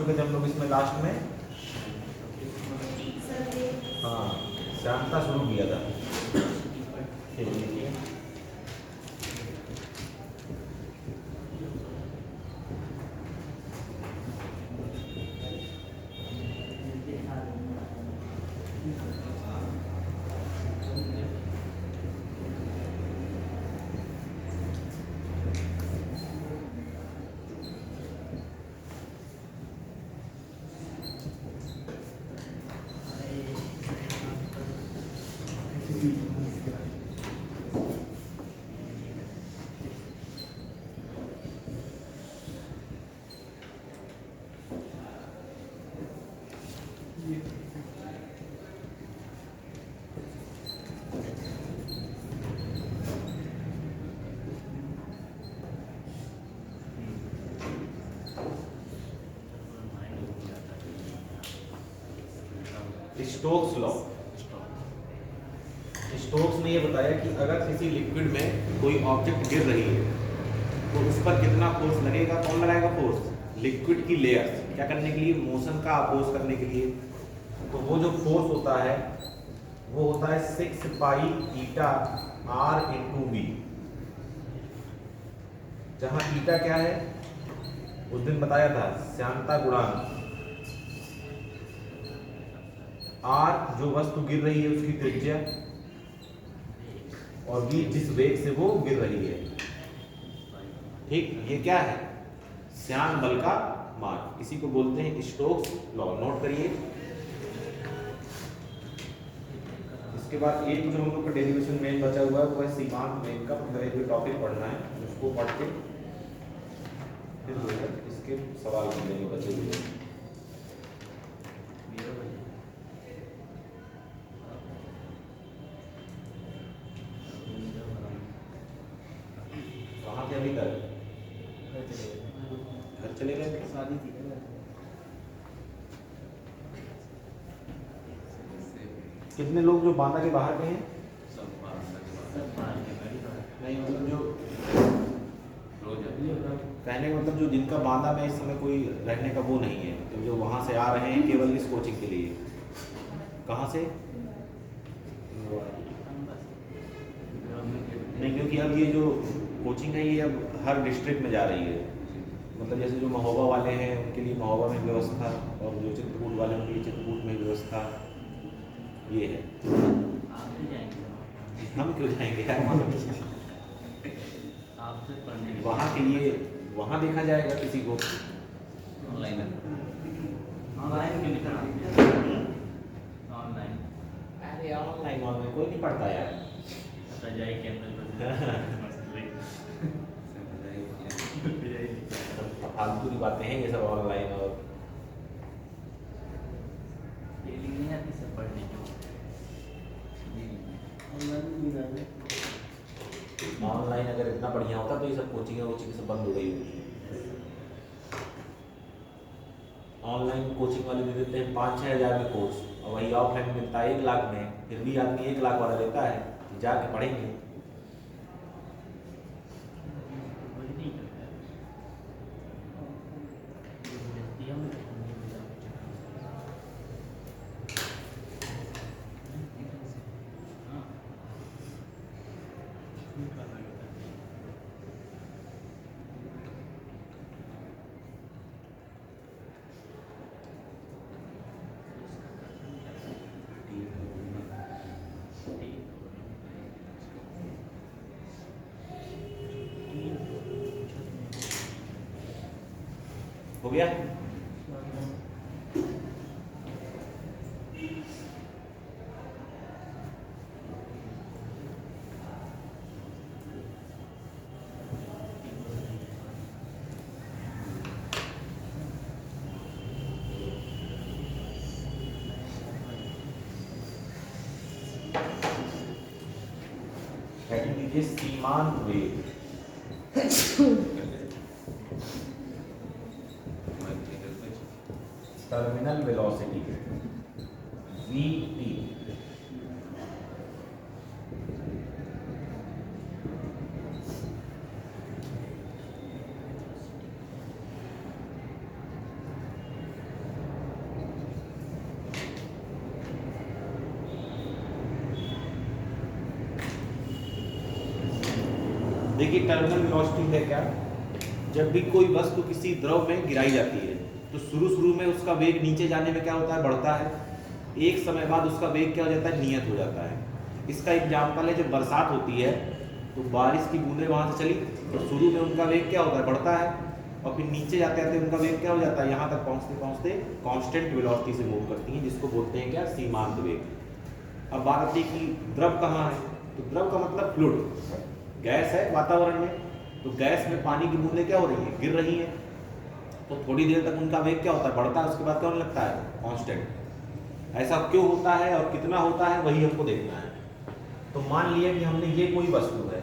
चुके थे हम लोग इसमें लास्ट में? हाँ, श्यानता शुरू किया था। ठीक है, स्टोक्स लॉ। स्टोक्स ने ये बताया कि अगर किसी लिक्विड में कोई ऑब्जेक्ट गिर रही है तो उस पर कितना फोर्स लगेगा। कौन लगाएगा फोर्स? लिक्विड की लेयर्स क्या करने के लिए? मोशन का अपोज करने के लिए। तो वो जो फोर्स होता है वो होता है 6 पाई ईटा आर इंटू वी, जहां ईटा क्या है उस दिन बताया था, श्यानता गुणांक। आर जो वस्तु गिर रही है उसकी त्रिज्या, और वी जिस वेग से वो गिर रही है। ठीक, ये क्या है? श्यान बल का मान। इसी को बोलते हैं स्टोक्स लॉ। नोट करिए। इसके बाद एक जो हम लोग का डेरिवेशन मेन बचा हुआ है वो है सीमांत वेग का। मतलब एक टॉपिक पढ़ना है, उसको पढ़ के फिर जो है इसके सवाल मिलेंगे बचे हुए। कहाँ थे अभी तक? घर चले गए थे? शादी थी। कितने लोग जो बांदा के बाहर के हैं? नहीं, मतलब जो कहने का मतलब जो जिनका बांदा में इस समय कोई रहने का वो नहीं है, तो जो वहाँ से आ रहे हैं केवल इस कोचिंग के लिए। कहाँ से? नहीं, क्योंकि अब ये जो कोचिंग है ये अब हर डिस्ट्रिक्ट में जा रही है। मतलब जैसे जो महोबा वाले हैं उनके लिए महोबा में व्यवस्था, और जो चित्रकूट वाले उनके लिए चित्रकूट में व्यवस्था। ये है। हम क्यों जाएंगे यार वहाँ के लिए? वहाँ देखा जाएगा किसी को। ऑनलाइन अरे ऑनलाइन कोई नहीं पढ़ता यार। फालतू की बातें हैं ये सब ऑनलाइन। और ऑनलाइन अगर इतना बढ़िया होता तो ये सब कोचिंग सब बंद हो गई होती। ऑनलाइन कोचिंग वाले दे देते हैं 5-6 हज़ार में कोर्स, और वही ऑफलाइन मिलता है 1 लाख में। फिर भी आदमी 1 लाख वाला लेता है कि जाके पढ़ेंगे। हो गया? हेडिंग दीजिए सीमांत वेग। Terminal velocity vt। देखिए टर्मिनल वेलोसिटी है क्या, जब भी कोई वस्तु किसी द्रव में गिराई जाती है तो शुरू में उसका वेग नीचे जाने में क्या होता है, बढ़ता है। एक समय बाद उसका वेग क्या हो जाता है, नियत हो जाता है। इसका एग्जाम्पल है जब बरसात होती है तो बारिश की बूंदें वहाँ से चली तो शुरू में उनका वेग क्या होता है, बढ़ता है, और फिर नीचे जाते जाते उनका वेग क्या हो जाता है, यहाँ तक पहुँचते पहुँचते कांस्टेंट वेलोसिटी से मूव करती हैं, जिसको बोलते हैं क्या, सीमांत वेग। अब बात आती है कि द्रव कहाँ है, तो द्रव का मतलब फ्लूइड, गैस है वातावरण में, तो गैस में पानी की बूंदें क्या हो रही है, गिर रही हैं, तो थोड़ी देर तक उनका वेग क्या होता है, बढ़ता है, उसके बाद क्या होने लगता है, कांस्टेंट। ऐसा क्यों होता है और कितना होता है वही हमको देखना है। तो मान लिया कि हमने ये कोई वस्तु है,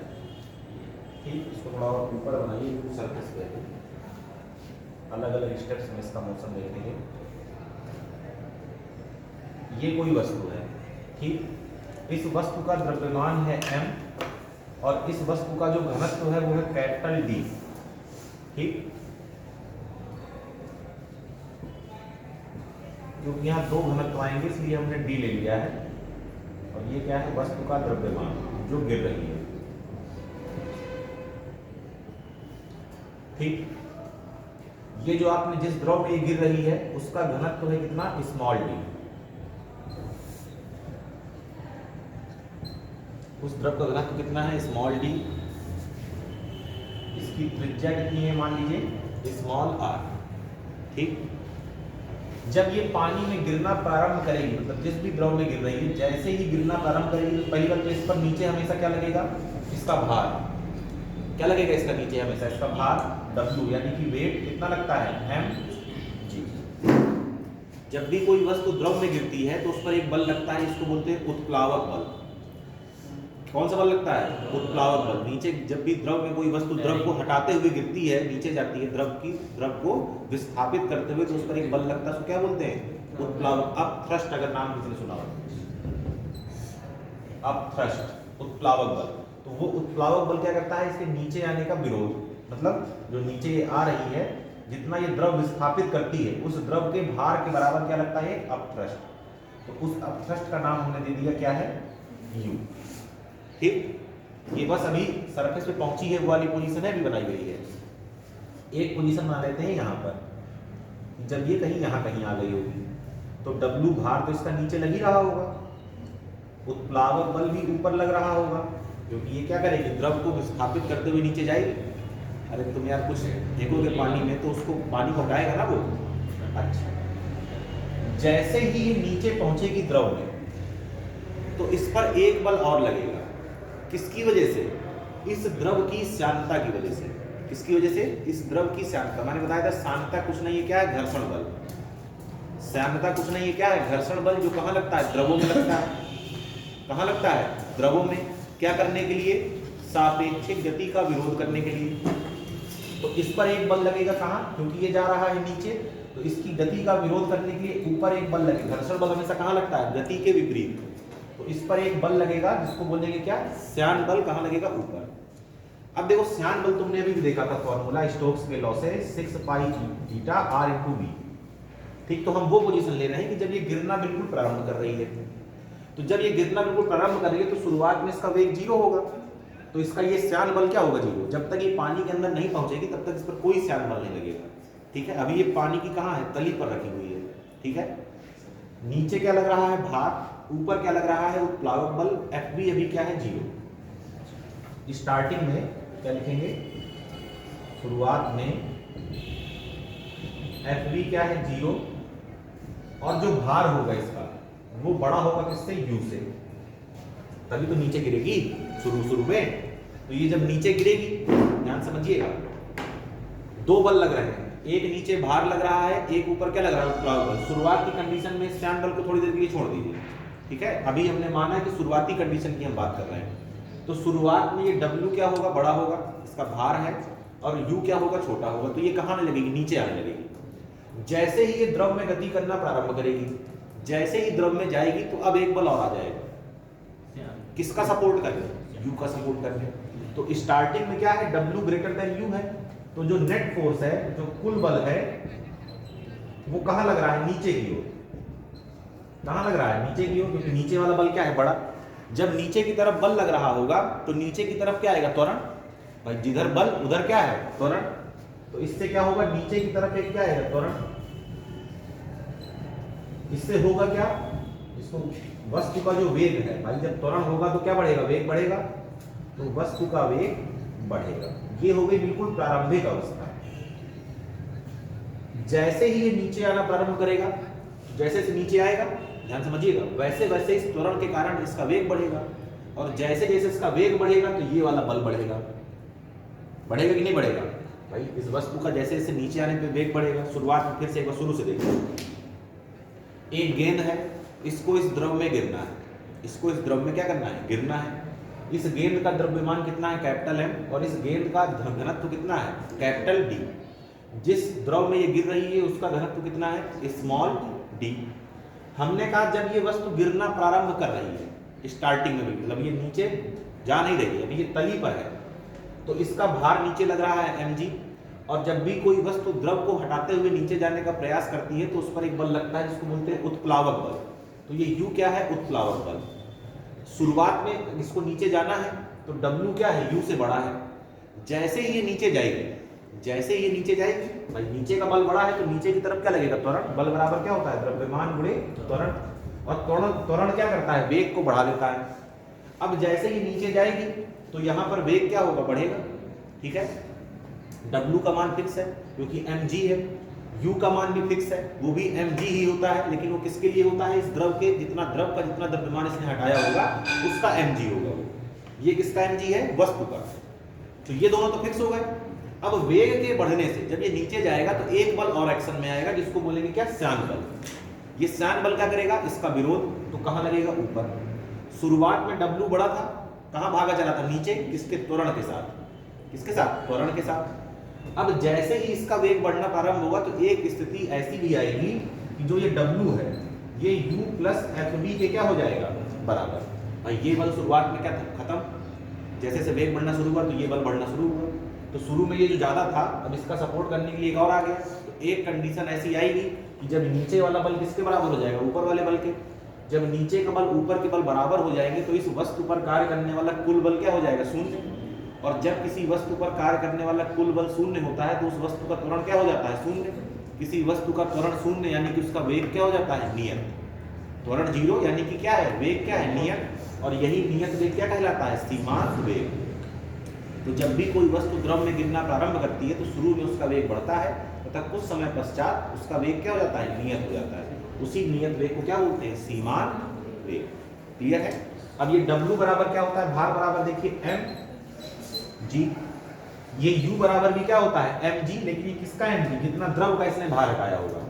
ठीक, इसको थोड़ा और ऊपर बनाइए सरफेस पे, अलग अलग स्टेप्स में इसका मोशन देखेंगे। ये कोई वस्तु है, ठीक, इस वस्तु का द्रव्यमान है m और इस वस्तु का जो घनत्व है वो है कैपिटल D, ठीक, क्योंकि यहाँ दो घनत्व आएंगे इसलिए हमने D ले लिया है, और ये क्या है, वस्तु का द्रव्यमान जो गिर रही है, ठीक। ये जो आपने जिस द्रव में ये गिर रही है उसका घनत्व है कितना, स्मॉल d, उस द्रव का घनत्व कितना है, स्मॉल d, इसकी त्रिज्या कितनी है, मान लीजिए स्मॉल r, ठीक। जब ये पानी में गिरना प्रारंभ करेगी, मतलब जिस भी द्रव में गिर रही है, जैसे ही गिरना प्रारंभ करेगी तो पहली बात तो इस पर नीचे हमेशा क्या लगेगा, इसका भार, क्या लगेगा इसका नीचे हमेशा, इसका भार W, यानी कि वेट कितना लगता है, mg। जब भी कोई वस्तु द्रव में गिरती है तो उस पर एक बल लगता है, इसको बोलते हैं उत्प्लावक बल। कौन सा बल लगता है, उत्प्लावक बल। नीचे जब भी द्रव में कोई वस्तु द्रव को हटाते हुए गिरती है, नीचे जाती है, द्रव को विस्थापित करते हुए, तो उस पर एक बल लगता है, उसको क्या बोलते हैं, उत्प्लावक। अपथ्रस्ट, अगर नाम किसी ने सुना हो, अपथ्रस्ट, उत्प्लावक बल। तो वो उत्प्लावक बल क्या करता है, इसके नीचे आने का विरोध, मतलब जो नीचे आ रही है, जितना ये द्रव विस्थापित करती है उस द्रव के भार के बराबर क्या लगता है, अपथ्रस्ट। तो उस अपथ्रस्ट का नाम हमने दे दिया क्या है, U, ठीक। ये बस अभी सरफेस पे पहुंची है, वो वाली पोजीशन है, अभी बनाई गई है। एक पोजीशन बना लेते हैं यहाँ पर, जब ये कहीं यहाँ कहीं आ गई होगी तो W भार तो इसका नीचे लग ही रहा होगा, उत्प्लावक बल भी ऊपर लग रहा होगा, क्योंकि ये क्या करेगी, द्रव को विस्थापित करते हुए नीचे जाएगी। अरे तुम यार कुछ फेंकोगे पानी में तो उसको पानी को हटाएगा ना वो। अच्छा, जैसे ही ये नीचे पहुंचेगी द्रव में तो इस पर एक बल और लगेगा, किसकी वजह से, इस द्रव की श्यानता की वजह से। किसकी वजह से, इस द्रव की श्यानता। मैंने बताया था श्यानता कुछ नहीं है, क्या है, घर्षण बल। श्यानता कुछ नहीं है, क्या है, घर्षण बल, जो कहाँ लगता है, द्रवों में लगता है। कहाँ लगता है, द्रवों में। क्या करने के लिए, सापेक्षिक गति का विरोध करने के लिए। तो इस पर एक बल लगेगा, कहाँ, क्योंकि ये जा रहा है नीचे, तो इसकी गति का विरोध करने के लिए ऊपर एक बल लगेगा। घर्षण बल हमेशा कहाँ लगता है, गति के विपरीत। तो इस पर एक बल लगेगा जिसको बोलेंगे क्या, श्यान बल। कहाँ लगेगा, ऊपर। अब देखो श्यान बल तुमने अभी भी देखा था, फॉर्मूला स्टोक्स के लॉ से 6 पाई थीटा r × v, ठीक। तो हम वो पोजीशन ले रहे हैं कि जब ये गिरना बिल्कुल प्रारंभ कर रही है, तो जब ये गिरना बिल्कुल प्रारंभ कर रही है तो शुरुआत में इसका वेग 0 होगा, तो इसका ये श्यान बल क्या होगा, 0। जब तक ये पानी के अंदर नहीं पहुंचेगी तब तक इस पर कोई श्यान बल नहीं लगेगा, ठीक है। अभी ये पानी की कहाँ है, तली पर रखी हुई है, ठीक है। नीचे क्या लग रहा है, भार, ऊपर क्या लग रहा है, उत्प्लावक बल, Fb अभी क्या है, 0। स्टार्टिंग में क्या लिखेंगे, शुरुआत में Fb क्या है, 0, और जो भार होगा इसका वो बड़ा होगा किससे, U से, तभी तो नीचे गिरेगी शुरू में। तो ये जब नीचे गिरेगी, ध्यान समझिएगा, दो बल लग रहे हैं, एक नीचे भार लग रहा है, एक ऊपर क्या लग रहा है, उत्प्लावक बल। शुरुआत की कंडीशन में श्यान बल को थोड़ी देर के लिए छोड़ दीजिए, ठीक है। अभी हमने माना है कि शुरुआती कंडीशन की हम बात कर रहे हैं। तो शुरुआत में ये W क्या होगा, बड़ा होगा, इसका भार है, और U क्या होगा, छोटा होगा। तो ये कहाँ आने लगेगी, नीचे आने लगेगी। जैसे ही ये द्रव में गति करना प्रारंभ करेगी, जैसे ही द्रव में जाएगी तो अब एक बल और आ जाएगा, किसका सपोर्ट करने, U का सपोर्ट करने। तो स्टार्टिंग में क्या है, W > U है, तो जो नेट फोर्स है, जो कुल बल है, वो कहाँ लग रहा है, नीचे की ओर। कहाँ लग रहा है, नीचे की ओर, क्योंकि नीचे वाला बल क्या है, बड़ा। जब नीचे की तरफ बल लग रहा होगा तो नीचे की तरफ क्या आएगा, त्वरण। भाई जिधर बल उधर क्या है, त्वरण। तो इससे क्या होगा, नीचे की तरफ एक क्या है, त्वरण। इससे होगा क्या, इसको वस्तु का जो वेग है भाई, जब त्वरण होगा तो क्या बढ़ेगा, वेग बढ़ेगा, तो वस्तु का वेग बढ़ेगा। ये हो गई बिल्कुल प्रारंभिक अवस्था। जैसे ही ये नीचे आना प्रारंभ करेगा, जैसे से नीचे आएगा, ध्यान समझिएगा, वैसे वैसे इस त्वरण के कारण इसका वेग बढ़ेगा, और जैसे जैसे इसका वेग बढ़ेगा तो ये वाला बल बढ़ेगा। बढ़ेगा कि नहीं बढ़ेगा भाई, इस वस्तु का जैसे जैसे नीचे आने पे वेग बढ़ेगा। शुरुआत में फिर से एक बार शुरू से देखिए, एक गेंद है, इसको इस द्रव में गिरना है, इसको इस द्रव में क्या करना है, गिरना है। इस गेंद का द्रव्यमान कितना है, कैपिटल एम, और इस गेंद का घनत्व कितना है, कैपिटल डी। जिस द्रव में ये गिर रही है उसका घनत्व कितना है, स्मॉल डी। हमने कहा जब ये वस्तु गिरना प्रारंभ कर रही है, स्टार्टिंग में, मतलब ये नीचे जा नहीं रही है, अभी ये तली पर है, तो इसका भार नीचे लग रहा है mg, और जब भी कोई वस्तु द्रव को हटाते हुए नीचे जाने का प्रयास करती है तो उस पर एक बल लगता है जिसको बोलते हैं उत्प्लावक बल। तो ये u क्या है, उत्प्लावक बल। शुरुआत में इसको नीचे जाना है तो w क्या है, u से बड़ा है। जैसे ही ये नीचे जाएगी, जैसे ही ये नीचे जाएगी भाई, नीचे का बल बड़ा है तो नीचे की तरफ क्या लगेगा, त्वरण। बल बराबर क्या होता है, द्रव्यमान गुणे त्वरण, और त्वरण क्या करता है, वेग को बढ़ा देता है। अब जैसे ही नीचे जाएगी तो यहाँ पर वेग क्या होगा, बढ़ेगा। ठीक है, W का मान फिक्स है क्योंकि mg है, U का मान भी फिक्स है, वो भी mg ही होता है, लेकिन वो किसके लिए होता है, इस द्रव के जितना द्रव का जितना द्रव्यमान इसने हटाया होगा उसका mg होगा। ये किसका mg है, वस्तु का। तो ये दोनों तो फिक्स हो गए। अब वेग के बढ़ने से जब ये नीचे जाएगा तो एक बल और एक्शन में आएगा जिसको बोलेंगे क्या, श्यान बल। ये श्यान बल क्या करेगा, इसका विरोध, तो कहाँ लगेगा, ऊपर। शुरुआत में W बड़ा था, कहाँ भागा चला था, नीचे, किसके, त्वरण के साथ। किसके साथ, त्वरण के साथ। अब जैसे ही इसका वेग बढ़ना प्रारंभ होगा तो एक स्थिति ऐसी भी आएगी कि जो ये W है ये U प्लस FB के क्या हो जाएगा, बराबर। भाई ये बल शुरुआत में क्या था, खत्म। जैसे से वेग बढ़ना शुरू हुआ तो ये बल बढ़ना शुरू हुआ। तो शुरू में ये जो ज्यादा था, अब इसका सपोर्ट करने के लिए एक और आ गया। तो एक कंडीशन ऐसी आएगी कि जब नीचे वाला बल किसके बराबर हो जाएगा, ऊपर वाले बल के। जब नीचे का बल ऊपर के बल बराबर हो जाएंगे तो इस वस्तु पर कार्य करने वाला कुल बल क्या हो जाएगा, शून्य। और जब किसी वस्तु पर कार्य करने वाला कुल बल शून्य होता है तो उस वस्तु का त्वरण क्या हो जाता है, शून्य। किसी वस्तु का त्वरण शून्य यानी कि उसका वेग क्या हो जाता है, नियत। त्वरण जीरो यानी कि क्या है, वेग क्या है, नियत। और यही नियत वेग क्या कहलाता है, सीमांत वेग। तो जब भी कोई वस्तु द्रव में गिरना प्रारंभ करती है तो शुरू में उसका वेग बढ़ता है तथा कुछ समय पश्चात उसका वेग क्या हो जाता है, नियत हो जाता है। उसी नियत वेग को क्या बोलते हैं, सीमांत वेग। क्लियर है। अब ये W बराबर क्या होता है, भार बराबर देखिए mg। ये U बराबर भी क्या होता है, mg, लेकिन ये किसका mg, जितना द्रव का इसने भार हटाया होगा।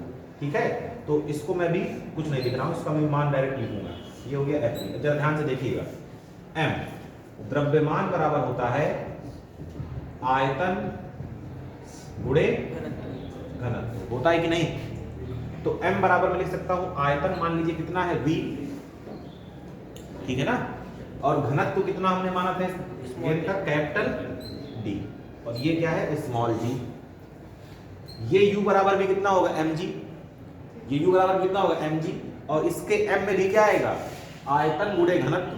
ठीक है, तो इसको मैं भी कुछ नहीं लिख रहा हूं, इसका मैं मान डायरेक्ट लिखूंगा। ये हो गया F। जरा ध्यान से देखिएगा, m द्रव्यमान बराबर होता है आयतन गुणे घनत्व, होता है कि नहीं। तो m बराबर मैं लिख सकता हूं आयतन, मान लीजिए कितना है, v। ठीक है ना, और घनत्व कितना हमने माना था गेंद का, कैपिटल D, और ये क्या है, स्मॉल g। ये u बराबर भी कितना होगा, mg। ये u बराबर कितना होगा, mg, और इसके m में भी क्या आएगा, आयतन गुणे घनत्व।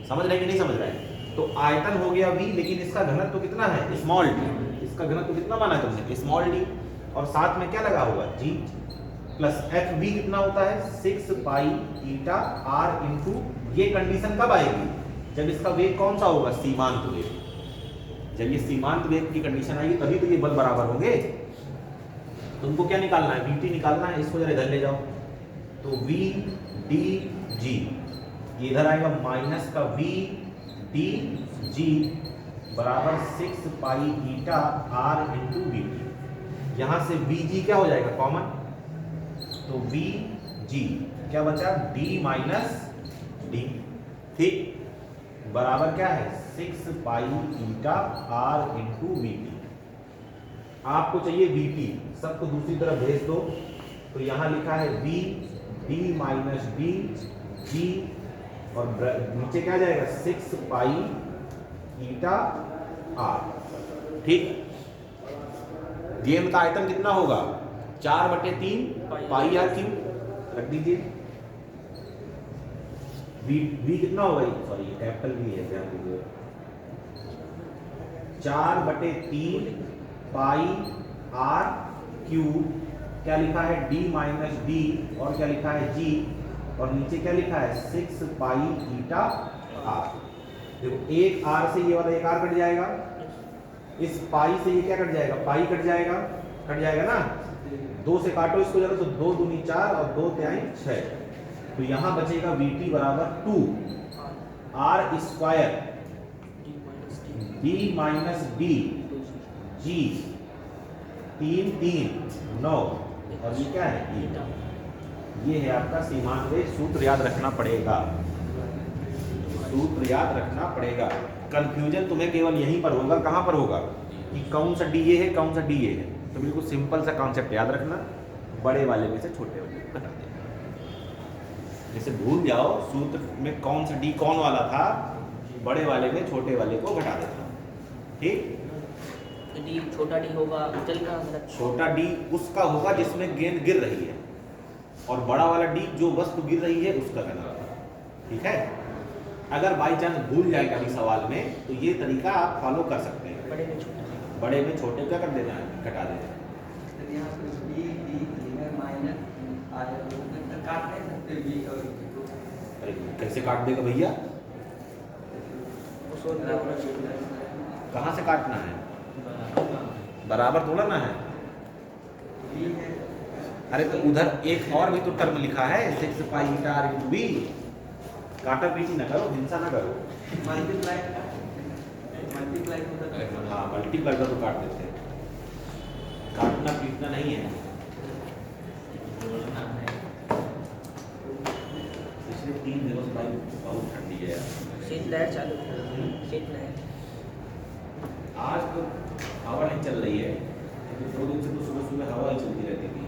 समझ रहे हैं कि नहीं समझ रहे हैं। तो आयतन हो गया v, लेकिन इसका घनत्व कितना है, स्मॉल d। इसका घनत्व कितना माना तुमने, स्मॉल d, और साथ में क्या लगा होगा, g, प्लस FB कितना होता है, 6 पाई ईटा r इंटू। ये कंडीशन कब आएगी, जब इसका वेग कौन सा होगा, सीमांत वेग। जब ये सीमांत वेग की कंडीशन आएगी तभी तो ये बल बराबर होंगे। तुमको क्या निकालना है, VT निकालना है। इसको जरा इधर ले जाओ, तो VDG, ये इधर आएगा माइनस का VDG बराबर 6 पाई ईटा r इंटू VT। यहाँ से VG क्या हो जाएगा, कॉमन, तो VG क्या बचा, D माइनस D। ठीक, बराबर क्या है, 6 पाई ईटा r इंटू VT। आपको चाहिए VT, सबको दूसरी तरफ भेज दो, तो यहाँ लिखा है V D minus D G, और नीचे क्या जाएगा, 6 पाई ईटा r। ठीक, गेंद का आयतन कितना होगा, 4/3 पाई r क्यूब, रख दीजिए। V कितना होगा, सॉरी कैपिटल V है, ध्यान दीजिए, 4/3 पाई आर क्यूब, क्या लिखा है d माइनस डी, और क्या लिखा है g, और नीचे क्या लिखा है 6 पाई ईटा आर। देखो एक आर से ये वाला एक आर कट जाएगा, इस पाई से ये क्या कट जाएगा, पाई कट जाएगा ना, 2 से काटो इसको जरा, तो 2 दूनी 4 और 2 तिहाई 6, तो यहाँ बचेगा VT बराबर 2 R square d minus D G 3 3 9, और ये क्या है ईटा। ये है आपका सीमांत वेग। सूत्र याद रखना पड़ेगा, सूत्र याद रखना पड़ेगा। कंफ्यूजन तुम्हें केवल यहीं पर होगा, कहाँ पर होगा कि कौन सा डी ये है, कौन सा डी ये है। तो बिल्कुल सिंपल सा कॉन्सेप्ट याद रखना, बड़े वाले में से छोटे वाले को घटा देना। जैसे भूल जाओ सूत्र में कौन सा डी कौन वाला था, बड़े वाले में छोटे वाले को घटा देना, ठीक। डी छोटा डी होगा चलेगा, मतलब छोटा डी उसका होगा जिसमें गेंद गिर रही है, और बड़ा वाला डी जो वस्तु गिर रही है उसका करना होगा, ठीक है। अगर बाई चांस भूल जाए कभी सवाल में, तो ये तरीका आप फॉलो कर सकते हैं। बड़े में छोटा, बड़े में छोटे क्या कर देना है, घटा देना है। अरे कैसे काट देगा भैया, कहाँ से काटना है, बराबर तोड़ना है। अरे तो उधर एक और भी तो टर्म लिखा है 6 पाई ईटा आर इंटू बी। काटा पीटी ना करो, हिंसा ना करो। हाँ मल्टीप्लाई तो काट देते हैं, काटना पीटना नहीं है। पिछले 3 दिनों से भाई बहुत ठंडी है यार, शीतलहर चालू है, शीतलहर। आज तो हवा नहीं चल रही है, 2 दिन से तो सुबह सुबह हवा ही चलती रहती थी।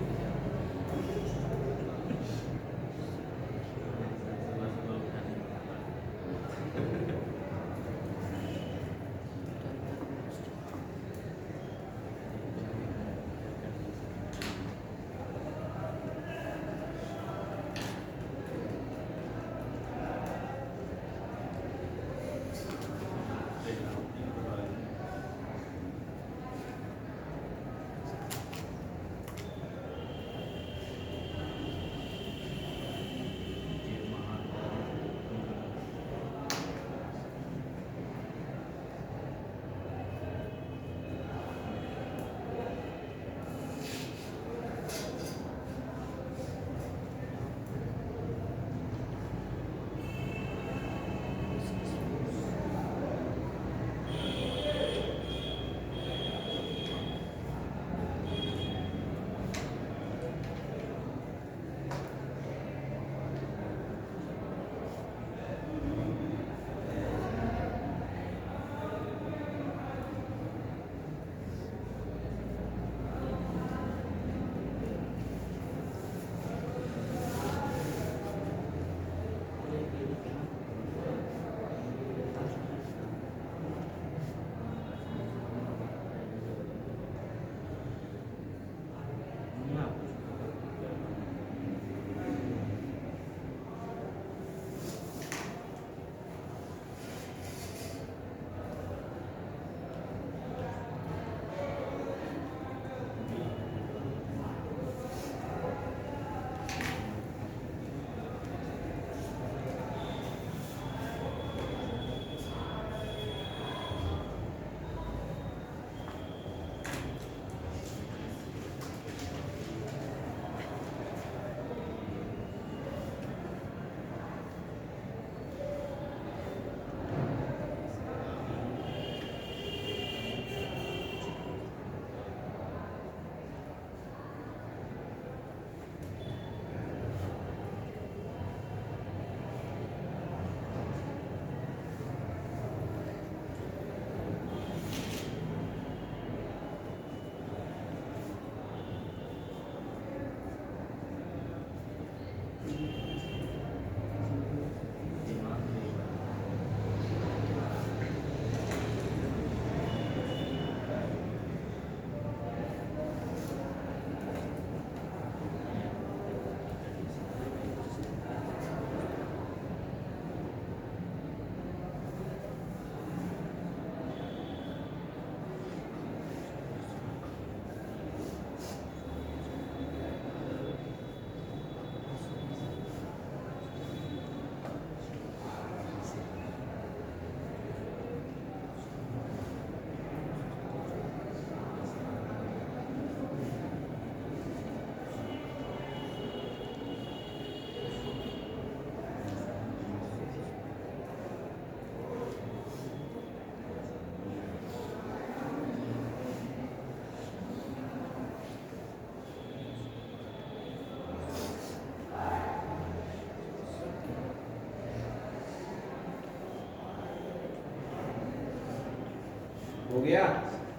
हो गया?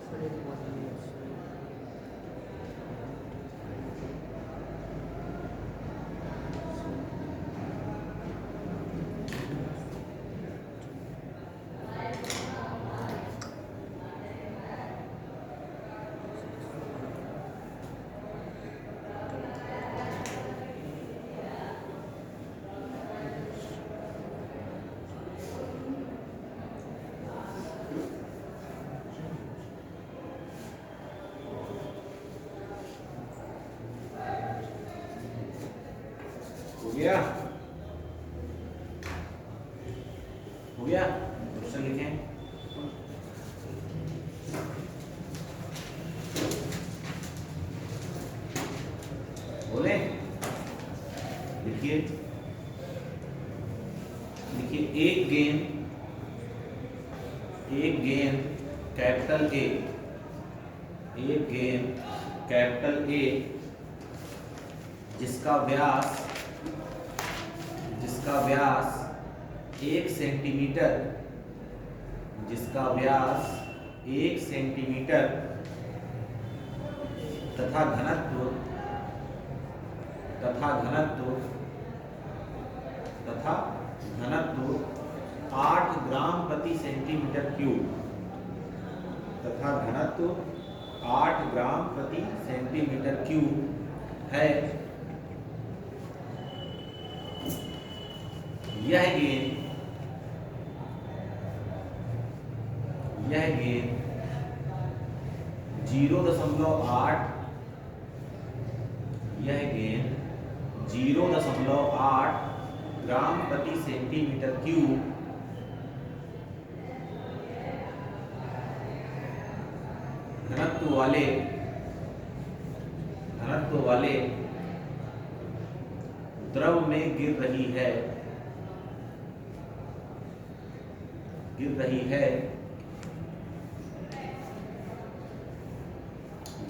सर एक बात है, हो गया? हो गया? क्वेश्चन लिखें। बोले लिखिए। लिखिए एक गेंद कैपिटल ए, एक गेंद कैपिटल ए जिसका व्यास 1 सेंटीमीटर, जिसका व्यास 1 सेंटीमीटर तथा घनत्व 8 ग्राम प्रति सेंटीमीटर क्यूब, तथा घनत्व 8 ग्राम प्रति सेंटीमीटर क्यूब है। यह गेंद 0.8, यह गेंद 0.8 ग्राम प्रति सेंटीमीटर क्यूब घनत्व वाले द्रव में गिर रही है,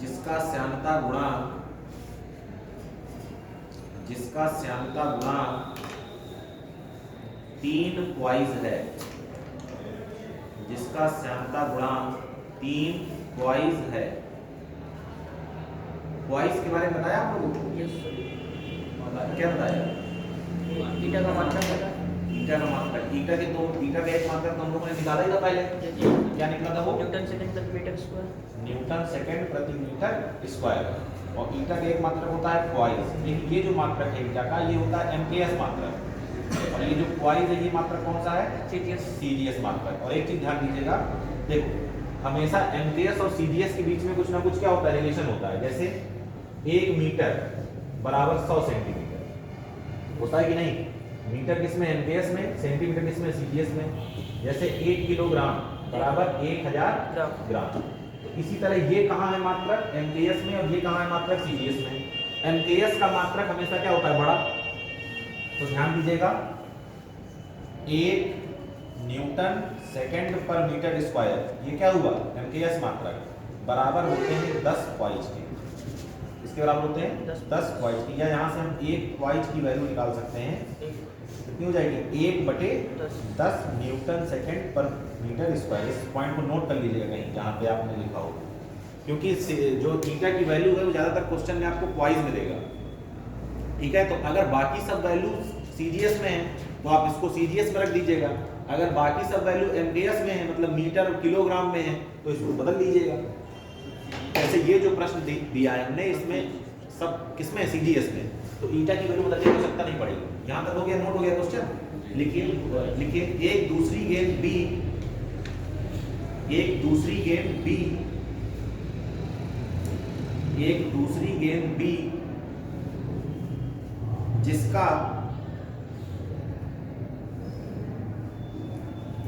जिसका श्यानता गुणांक 3 क्वाइज है, जिसका श्यानता गुणांक 3 क्वाइज है। क्वाइज के बारे में बताया आप लोगों को? Yes sir. क्या बताया? ईटा का मात्रा पता? ईटा का मात्रक, ईटा के एक मात्रक तो हम लोगों ने निकाला ही था पहले। क्या निकला था वो? न्यूटन सेकंड प्रति मीटर स्क्वायर। न्यूटन सेकंड प्रति मीटर स्क्वायर। और ईटा का एक मात्रक होता है क्वाइज। लेकिन ये जो मात्रक है ईटा का, ये होता है एमकेएस मात्रक। और ये जो क्वाइज है, ये मात्रक कौन सा है? सीजीएस मात्रक। और एक चीज ध्यान दीजिएगा, देखो हमेशा एमकेएस और सीजीएस के बीच में कुछ ना कुछ क्या होता है, रिलेशन होता है। जैसे 1 मीटर बराबर 100 सेंटीमीटर होता है कि नहीं? मीटर किसमें? एमकेएस में। सेंटीमीटर किसमें? सीजीएस में। जैसे 1 किलोग्राम बराबर 1000 ग्राम। तो इसी तरह ये कहाँ है मात्रक? एमकेएस में। और ये कहाँ है मात्रक? सीजीएस में। एमकेएस का मात्रक हमेशा क्या होता है? बड़ा। तो ध्यान दीजिएगा, 1 न्यूटन सेकंड पर मीटर स्क्वायर, ये क्या हुआ? एमकेएस मात्रक बराबर होते हैं 10 क्वाइज के। इसके बराबर होते हैं 10 क्वाइज की। या यहाँ से हम 1 क्वाइज की वैल्यू निकाल सकते हैं। कितनी हो जाएगी? 1/10 न्यूटन सेकंड पर मीटर स्क्वायर। इस पॉइंट को नोट कर लीजिएगा कहीं जहाँ पे आपने लिखा हो, क्योंकि जो ईटा की वैल्यू है वो ज़्यादातर क्वेश्चन में आपको क्वाइज में देगा। ठीक है, तो अगर बाकी सब वैल्यू सीजीएस में है तो आप इसको सीजीएस में रख दीजिएगा। अगर बाकी सब वैल्यू एमकेएस में है, मतलब मीटर और किलोग्राम में है, तो इसको बदल दीजिएगा। ऐसे ये जो प्रश्न दिया है हमने, इसमें सब किसमें? सीजीएस में। तो ईटा की वैल्यू बदलने की आवश्यकता नहीं पड़ेगी। यहाँ तक हो गया? नोट हो गया क्वेश्चन? लिखिए एक दूसरी गेंद बी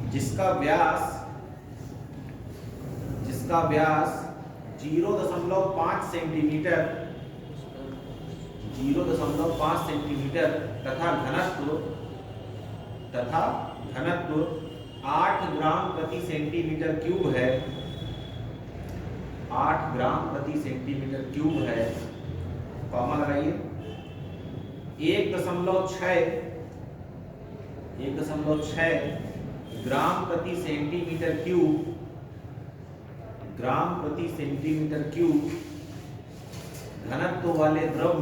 जिसका व्यास 0.5 सेंटीमीटर तथा घनत्व 8 ग्राम प्रति सेंटीमीटर क्यूब है, 8 ग्राम प्रति सेंटीमीटर क्यूब है, कॉमा लगाइए। 1.6 ग्राम प्रति सेंटीमीटर क्यूब ग्राम प्रति सेंटीमीटर क्यूब घनत्व वाले द्रव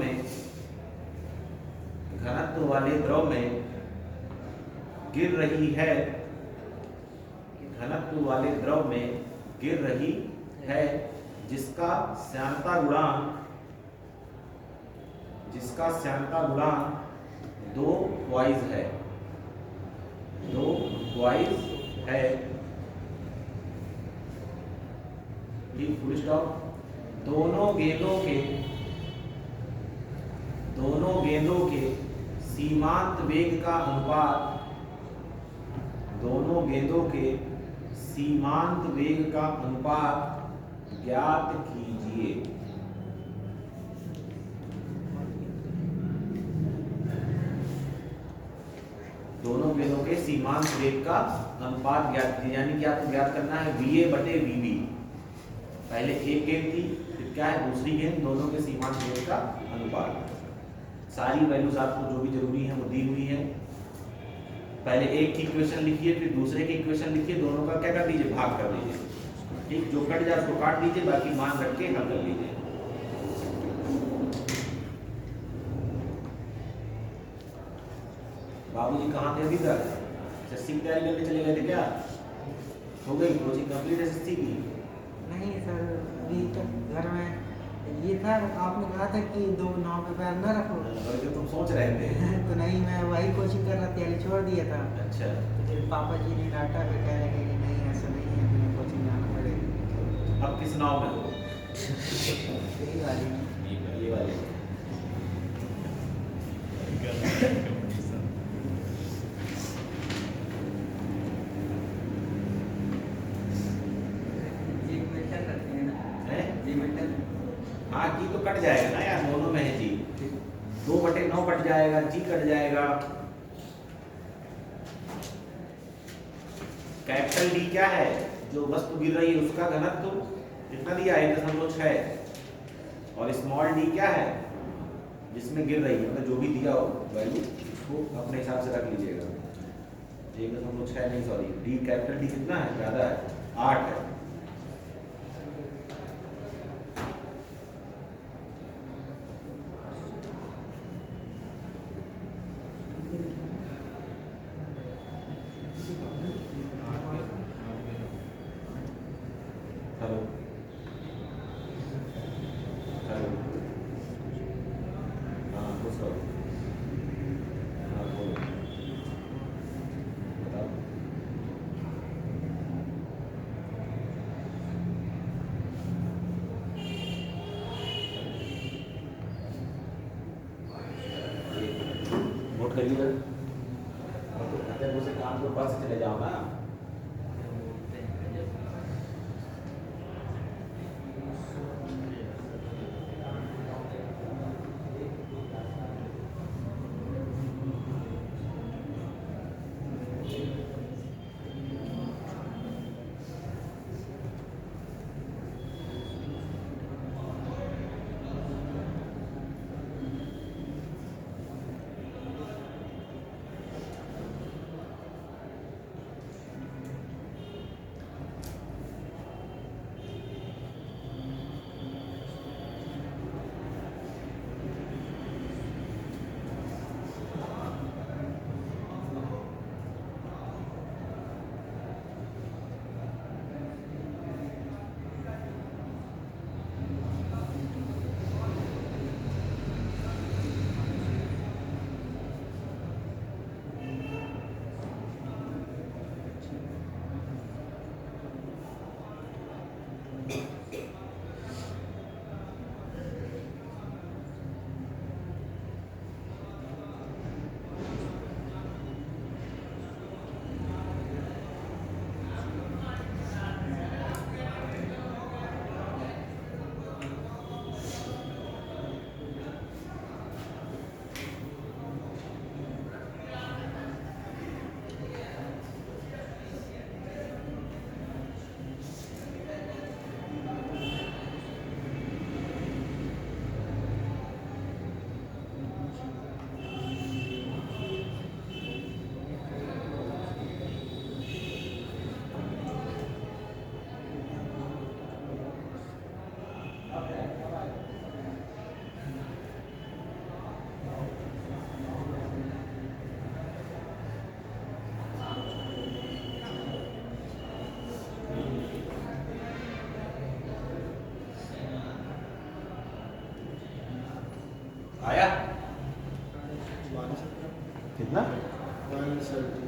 में गिर रही है, घनत्व वाले द्रव में गिर रही है, जिसका श्यानता गुणांक 2 क्वाइज है, ठीक, फुल स्टॉप। दोनों गेंदों के सीमांत वेग का अनुपात ज्ञात कीजिए। दोनों गेंदों के सीमांत वेग का अनुपात ज्ञात कीजिए, यानी कि आपको ज्ञात करना है VA/VB। पहले एक गेंद थी, फिर क्या है दूसरी गेंद, दोनों के सीमांत वेग का अनुपात। सारी वैल्यूज आपको जो भी जरूरी है वो दी हुई है। पहले एक की इक्वेशन लिखिए, फिर दूसरे की इक्वेशन लिखिए, दोनों का क्या कर दीजिए, भाग कर दीजिए। ठीक, जो कट जाए उसको काट दीजिए, बाकी मान रख के हल कर लीजिए। बाबूजी कहाँ थे अभी तक? एसएससी की तैयारी करने चले गए थे क्या? हो गई कोचिंग कंप्लीट एसएससी की? नहीं सर, अभी तक घर में ये था, आपने कहा था कि 2 नाव पे पैर न रखो। और जो तुम सोच रहे थे तो नहीं, मैं वही कोचिंग कर रहा था, छोड़ दिया था। अच्छा, तो फिर पापा जी ने डांटा, फिर कह रहे कि नहीं ऐसा नहीं है, तुम्हें कोचिंग जाना पड़ेगा। अब किस नाव में हो? यही वाली में। ये वाले। हाँ, जी तो कट जाएगा ना यार, दोनों में है जी। 2/9 कट जाएगा, जी कट जाएगा। कैपिटल डी क्या है? जो वस्तु गिर रही है उसका घनत्व कितना दिया है, 1.6। और स्मॉल डी क्या है? जिसमें गिर रही है, मतलब जो भी दिया हो वैल्यू, उसको अपने हिसाब से रख लीजिएगा। 1.6 नहीं, सॉरी, डी कैपिटल डी कितना है, ज्यादा है, 8 है। हेलो हेलो, हाँ खुश रहो, हाँ बोलो, बताओ। नोट करिए, उसे काम के पास चले जाओ ना। कितना 170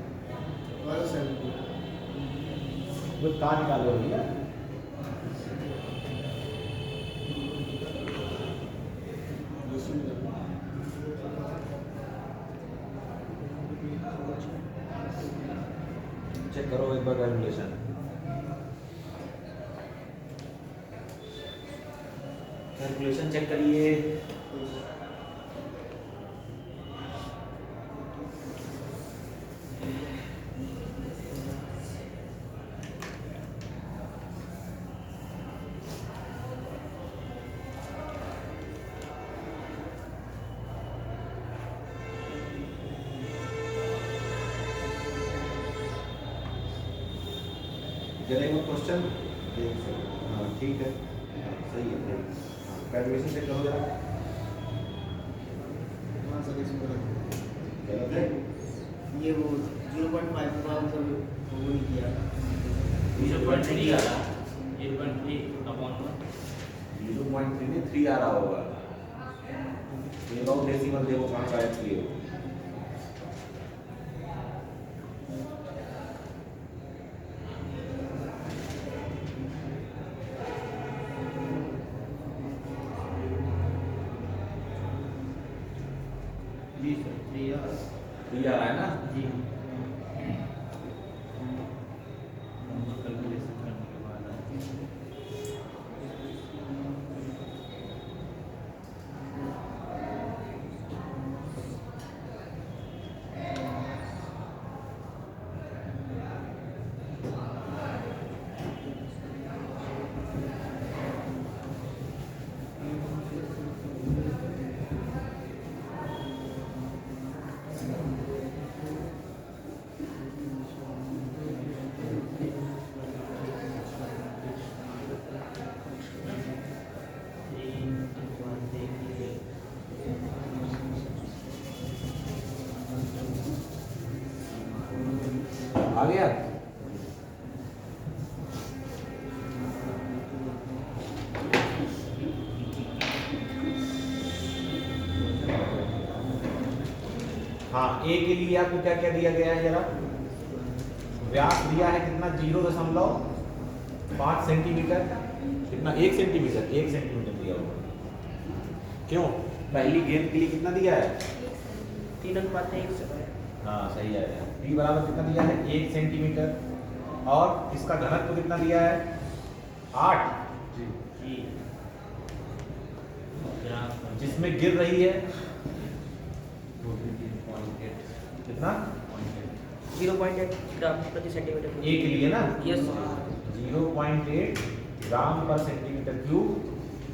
वो कहाँ निकालो भैया? चेक करो एक बार कैलकुलेशन। कैलकुलेशन चेक करिए। चलेगा क्वेश्चन? हाँ ठीक है, सही है। कैलकुलेशन चेक करो जरा। गलत है? ये वो 0.5 का मतलब वो नहीं किया 0.3 आ रहा 0.3 अपॉन 0.3 में 3 आ रहा होगा। ये लो डेसिमल देखो कहाँ गायब किए हो। जी सर 3 आ रहा 3 आ रहा है ना? जी कैलकुलेशन करने के बाद आ गया? हाँ, ए के लिए आपको क्या क्या दिया गया है जरा? व्यास दिया है कितना? 0.5 सेंटीमीटर। कितना? 1 सेंटीमीटर। 1 सेंटीमीटर दिया होगा। क्यों? पहली गेंद के लिए कितना दिया है? 3:1 से हाँ सही है। डी बराबर कितना दिया है? 1 सेंटीमीटर। और इसका घनत्व कितना दिया है? 8। जी जिसमें गिर रही है कितना? 0.8 ग्राम प्रति सेंटीमीटर ए के लिए ना? यस 0.8 ग्राम पर सेंटीमीटर क्यूब।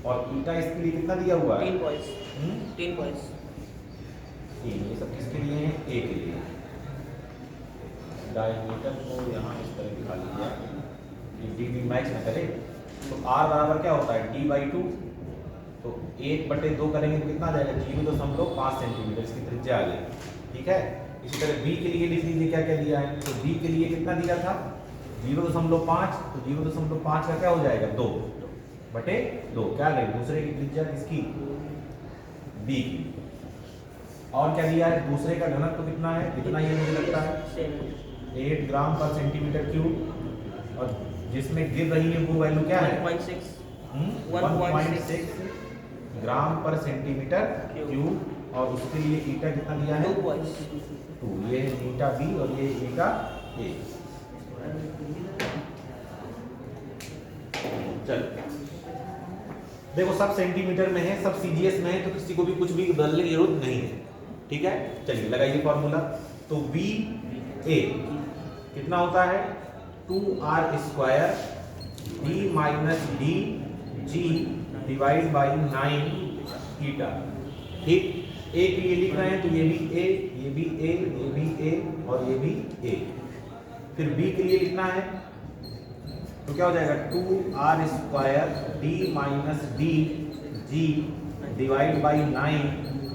और ईटा इसके लिए कितना दिया हुआ है? 3 पॉइंट्स 3 पॉइंट्स। ये सब किसके लिए हैं? ए के लिए। डायमीटर को यहाँ इस तरह दिखा लीजिए, डी डी मैच न करे। तो आर बराबर क्या होता है? d/2। तो 1/2 करेंगे तो कितना आ जाएगा? 0.5 सेंटीमीटर इसकी त्रिज्या आ गई। ठीक है। इसी तरह बी के लिए लिख लीजिए क्या क्या दिया है। तो बी के लिए कितना दिया था? 0.5। तो 0.5 का क्या हो जाएगा? 2/2। क्या लेंगे? दूसरे की त्रिज्या किसकी? बी की। और क्या दिया है? दूसरे का घनत्व कितना है? कितना ये मुझे लगता है 8 ग्राम पर सेंटीमीटर क्यूब। और जिसमें गिर रही है वो वैल्यू क्या है? 1.6 1.6 ग्राम पर सेंटीमीटर क्यूब। और उसके लिए ईटा कितना दिया है? 2 पॉइंट्स 2। ये है ईटा बी और ये ईटा ए। चल देखो सब सेंटीमीटर में है, सब सीजीएस में है, तो किसी को भी कुछ भी बदलने की जरूरत नहीं है। ठीक है, चलिए लगाइए फॉर्मूला। तो बी ए कितना होता है? 2r² d minus D ji divide by 9 ईटा। ठीक, ए के लिए लिख रहे हैं तो ये भी ए, ये भी ए, ये भी ए और ये भी ए। फिर बी के लिए लिखना है तो क्या हो जाएगा? 2r² d minus D ji divide by 9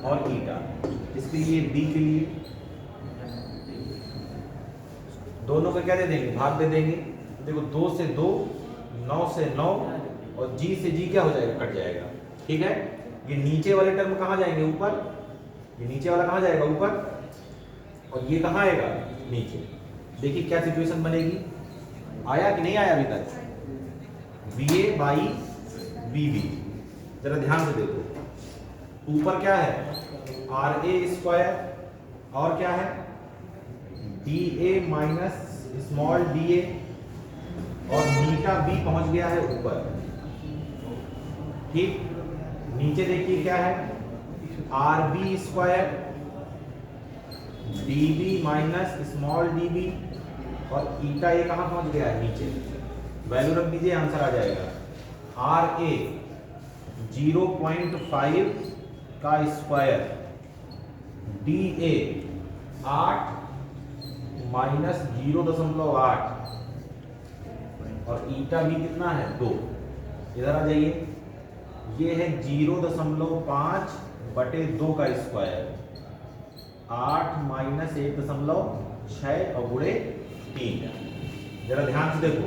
और ईटा। इसके लिए बी के लिए दोनों का क्या दे देंगे? भाग दे देंगे। देखो 2 से 2, 9 से 9 और जी से जी क्या हो जाएगा? कट जाएगा। ठीक है, ये नीचे वाले टर्म कहाँ जाएंगे? ऊपर। ये नीचे वाला कहाँ जाएगा? ऊपर। और ये कहाँ आएगा, नीचे। देखिए क्या सिचुएशन बनेगी, आया कि नहीं आया अभी तक, BA बाई BB। जरा ध्यान से देखो, ऊपर क्या है RA स्क्वायर और क्या है DA माइनस स्मॉल DA और बीटा B पहुंच गया है ऊपर, ठीक। नीचे देखिए क्या है RB square DB minus small DB और ईटा ये कहाँ पहुंच गया है, नीचे। वैल्यू रख दीजिए, आंसर आ जाएगा RA 0.5 का स्क्वायर, DA 8 माइनस 0.8 और ईटा भी कितना है 2। इधर आ जाइए, ये है 0.5 बटे 2 का स्क्वायर, 8 माइनस 1.6 और गुणे 3। जरा ध्यान से देखो,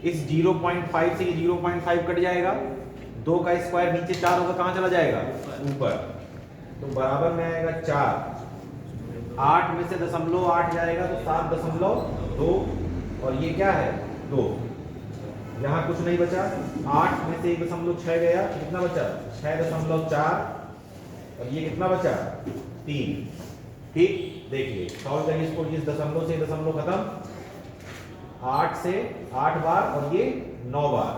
इस 0.5 से ये 0.5 कट जाएगा, 2 का स्क्वायर नीचे 4 होगा, कहाँ चला जाएगा, ऊपर। तो बराबर में आएगा 4, 8 में से 0.8 जाएगा तो 7.2 और ये क्या है 2। यहाँ कुछ नहीं बचा, 8 में से 1.6 गया, कितना बचा 6.4 और ये कितना बचा 3, ठीक। देखिए सॉल्व करिए इसको, इस दशमलव से दशमलव खत्म, 8 से 8 बार और ये 9 बार,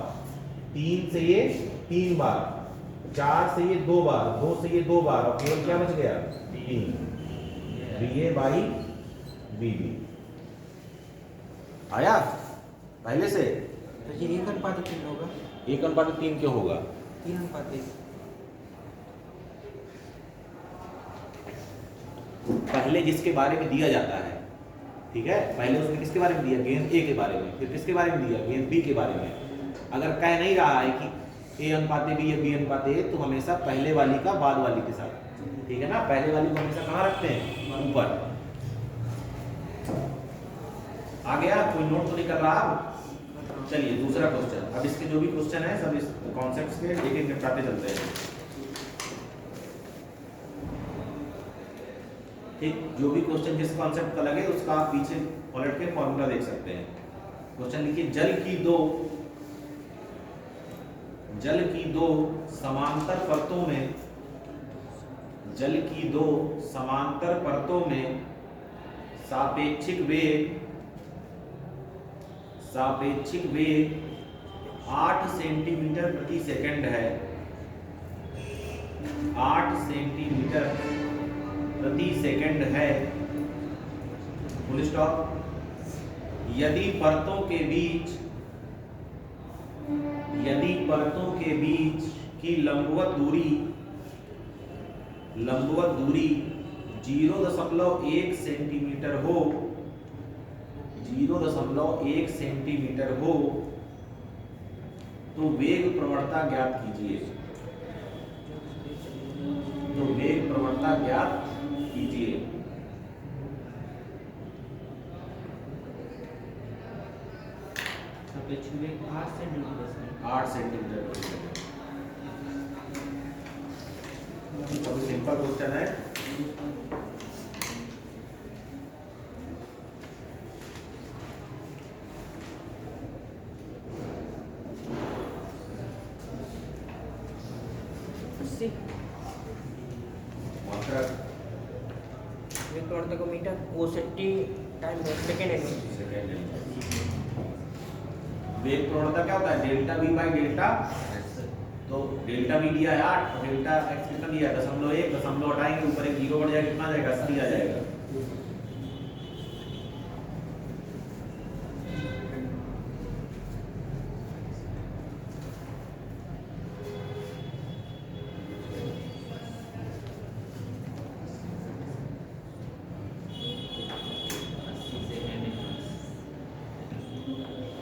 3 से ये 3 बार, 4 से ये 2 बार, 2 से ये 2 बार और केवल क्या बच गया 3, BA बाई BB। आया पहले से, तो ये 1:3 होगा, 1:3 क्यों होगा, 3:1। पहले जिसके बारे में दिया जाता है, ठीक है, पहले उसने किसके बारे में दिया, गेंद A के बारे में, फिर किसके बारे में दिया, गेंद B के बारे में। अगर कह नहीं रहा है कि A/B या B/A तो हमेशा पहले वाली का बाद वाली के साथ, ठीक है ना। पहले वाली को हमेशा कहाँ रखते हैं, ऊपर। आ गया, कोई नोट तो नहीं कर रहा अब। चलिए दूसरा क्वेश्चन, अब इसके जो भी क्वेश्चन है सब इस कॉन्सेप्ट्स के एक एक निपटाते चलते हैं, ठीक। जो भी क्वेश्चन जिस कॉन्सेप्ट का लगे उसका आप पीछे पलट के फॉर्मूला देख सकते हैं। क्वेश्चन लिखिए, जल की दो समांतर परतों में, जल की 2 समांतर परतों में सापेक्षिक वेग 8 सेंटीमीटर प्रति सेकंड है, 8 सेंटीमीटर प्रति सेकंड है, फुल स्टॉप। यदि परतों के बीच की लंबवत दूरी 0.1 सेंटीमीटर हो, 0.1 सेंटीमीटर हो तो वेग प्रवणता ज्ञात कीजिए, तो वेग प्रवणता ज्ञात कीजिए। सापेक्ष वेग 8 सेंटीमीटर 8 सेंटीमीटर प्रति सेकंड। सिंपल क्वेश्चन है, वेग प्रवणता को मीटर, वो टाइम सेकंड है। वेग प्रवणता क्या होता है, डेल्टा V बाई डेल्टा, तो डेल्टा V दिया है 8 और डेल्टा x कितना दिया है 0.1, 0.1 हटाएंगे ऊपर एक 0 बढ़ जाएगा, कितना आ जाएगा 80 आ जाएगा।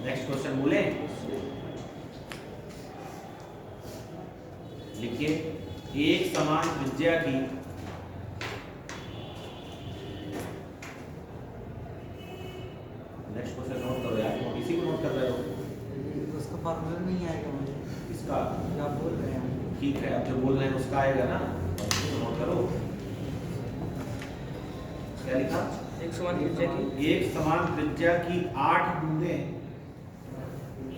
नेक्स्ट क्वेश्चन बोले, लिखिए, एक समान त्रिज्या की नेक्स्ट क्वेश्चन नोट करो यार, इसी को नोट कर रहे हो, उसका फॉर्मूला नहीं आएगा मुझे, इसका जो आप बोल रहे हैं। ठीक है, आप जो बोल रहे हैं उसका आएगा ना, तो नोट करो। क्या लिखा, एक समान त्रिज्या की एक समान त्रिज्या की 8 बूंदें,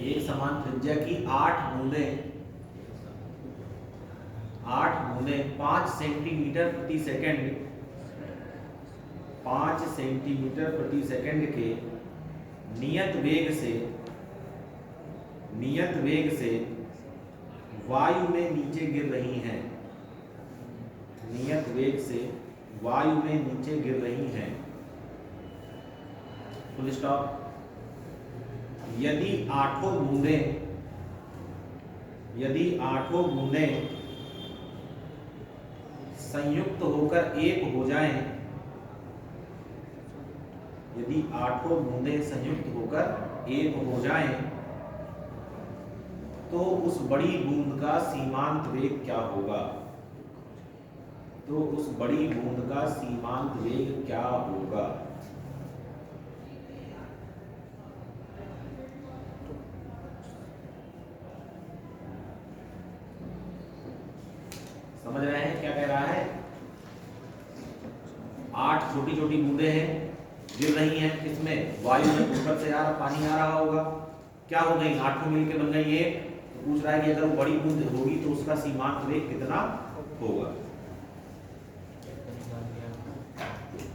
एक समान त्रिज्या की 8 बूंदें 5 सेंटीमीटर प्रति सेकंड, 5 सेंटीमीटर प्रति सेकंड के नियत वेग से वायु में नीचे गिर रही हैं, नियत वेग से वायु में नीचे गिर रही हैं, फुल स्टॉप। यदि आठों बूंदें संयुक्त होकर एक हो जाएं, यदि 8 बूंदें संयुक्त होकर एक हो जाएं, तो उस बड़ी बूंद का सीमांत वेग क्या होगा? तो उस बड़ी बूंद का सीमांत वेग क्या होगा? समझ रहे हैं क्या कह रहा है? 8 छोटी छोटी बूंदें हैं, गिर रही हैं, किसमें? वायु में। ऊपर से यार पानी आ रहा होगा, क्या हो गई? 8 मिलकर बन गई एक। तो पूछ रहा है कि अगर वो बड़ी बूंद होगी तो उसका सीमांत वेग कितना होगा?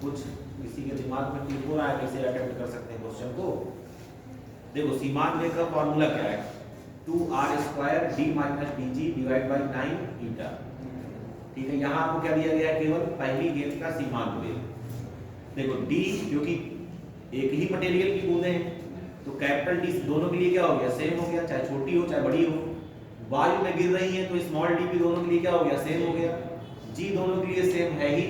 कुछ किसी के दिमाग में क्लिक हो रहा है कैसे अटेम्प्ट कर सकते हैं क्वेश्चन को? देखो सीमांत वेग का फॉर्मूला क्या है? 2r² d - dg / 9 ईटा। ठीक है, यहाँ आपको क्या दिया गया है? केवल पहली गेंद का सीमांत वेग। देखो d, क्योंकि एक ही मटेरियल की बूंदें हैं तो कैपिटल D दोनों के लिए क्या हो गया? सेम हो गया, चाहे छोटी हो चाहे बड़ी हो। वायु में गिर रही है तो स्मॉल d भी दोनों के लिए क्या हो गया? सेम हो गया। g दोनों के लिए सेम है ही।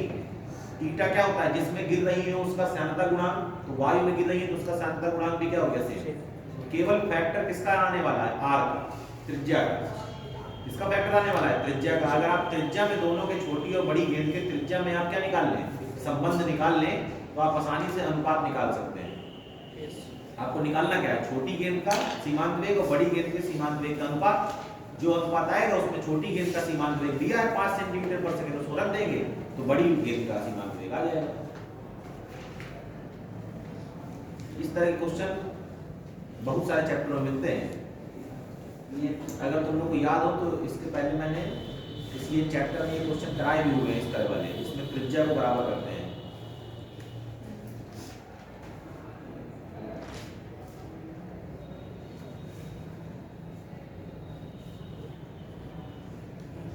ईटा क्या होता है? जिसमें गिर रही है उसका सांद्रता गुणांक, तो वायु में गिर रही है तो उसका सांद्रता गुणांक भी क्या हो गया? सेम। केवल फैक्टर किसका आने वाला है? r का, त्रिज्या का। इसका फैक्टर आने वाला है त्रिज्या का। अगर आप त्रिज्या में दोनों के छोटी और बड़ी गेंद के त्रिज्या में आप क्या निकाल लें? संबंध निकाल लें, तो आप आसानी से अनुपात निकाल सकते हैं। आपको निकालना क्या है? छोटी गेंद का सीमांत वेग और बड़ी गेंद के सीमांत वेग का अनुपात। जो अनुपात आएगा उसमें छोटी गेंद का सीमांत वेग दिया है 5 सेंटीमीटर पर सेकंड, उसको रख देंगे तो बड़ी गेंद का सीमांत वेग आ जाएगा। इस तरह के क्वेश्चन बहुत सारे चैप्टर में मिलते हैं। ये अगर तुम लोग को याद हो तो इसके पहले मैंने इसी चैप्टर में ये क्वेश्चन कराए भी हुए हैं इस तरह वाले, इसमें त्रिज्या को बराबर करते हैं।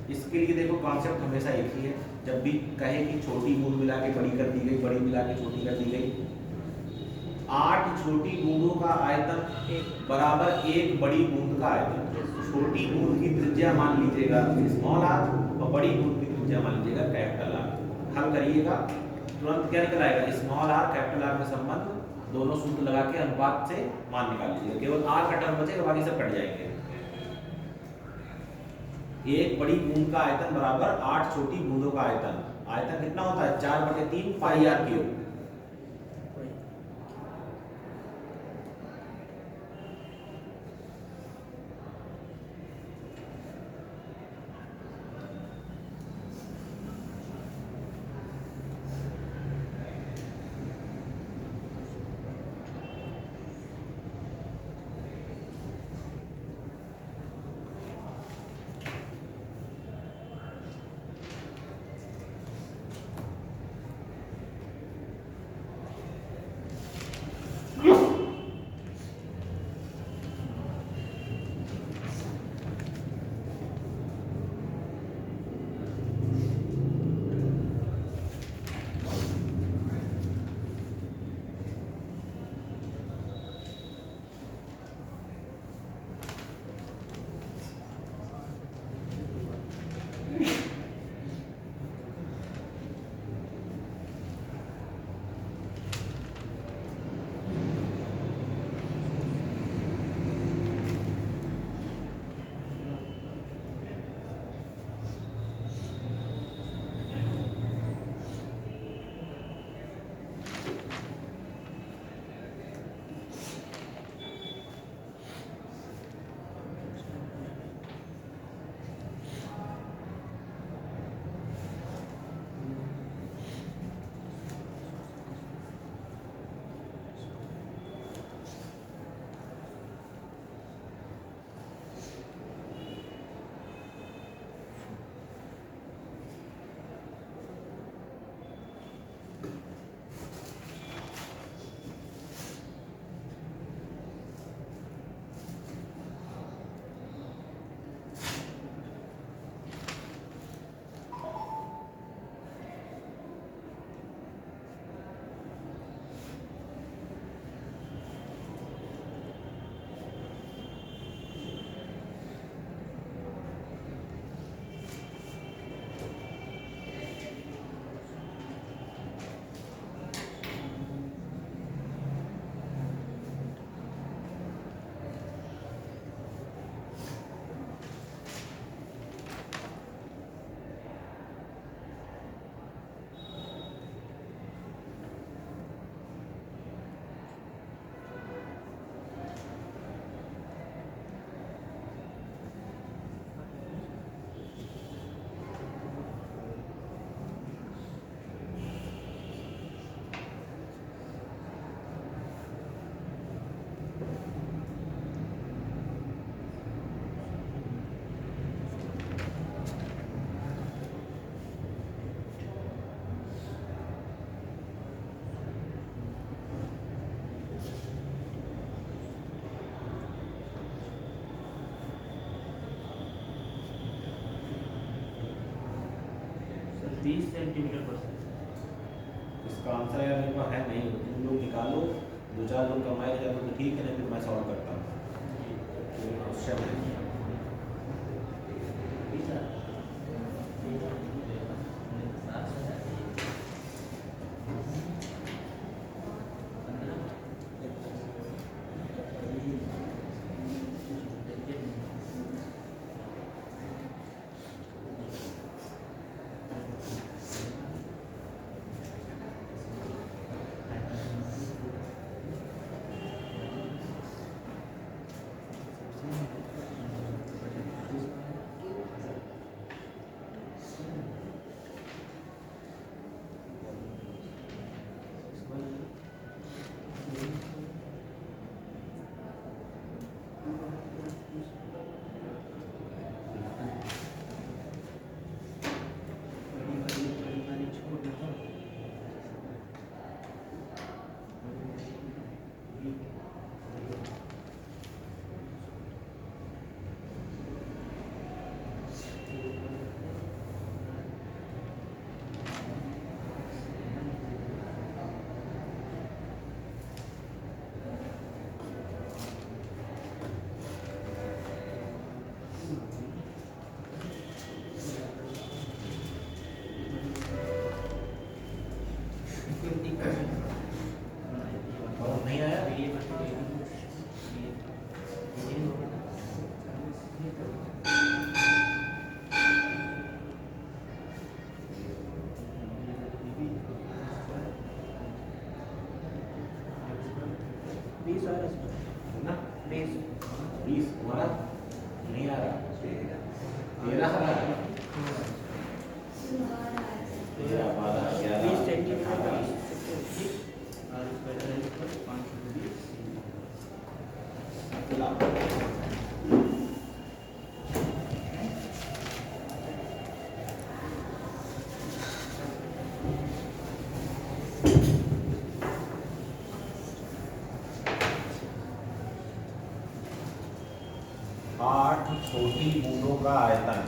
इसके लिए देखो कॉन्सेप्ट हमेशा एक ही है। जब भी कहे कि छोटी बूंद मिला के बड़ी कर दी गई, बड़ी मिला के छोटी कर दी गई, 8 छोटी बूंदों का आयतन बराबर 1 बड़ी बूंद का आयतन। छोटी बूंद की त्रिज्या मान लीजिएगा स्मॉल r और बड़ी बूंद की त्रिज्या मान लीजिएगा कैपिटल R। हल करिएगा तुरंत क्या निकल आएगा? स्मॉल r कैपिटल R में संबंध, दोनों सूत्र लगा के अनुपात से मान निकाल लीजिएगा। केवल r का टर्म बचेगा, बाकी सब कट जाएंगे। 1 बड़ी बूंद का आयतन बराबर 8 छोटी बूंदों का आयतन। आयतन कितना होता है? 4/3 पाई r क्यूब। 20 सेंटीमीटर पर सेकंड। इसका आंसर यार मेरे पास है नहीं, तुम लोग निकालो, 2-4 लोग कमाए जाए तो ठीक है, नहीं फिर मैं सॉल्व करता हूँ। क्वेश्चन है और नहीं आया। ना 20 हमारा नहीं आ रहा, 13 आ रहा है, 13 12 11 20 सेंटीमीटर आठ छोटी बूंदों का आयतन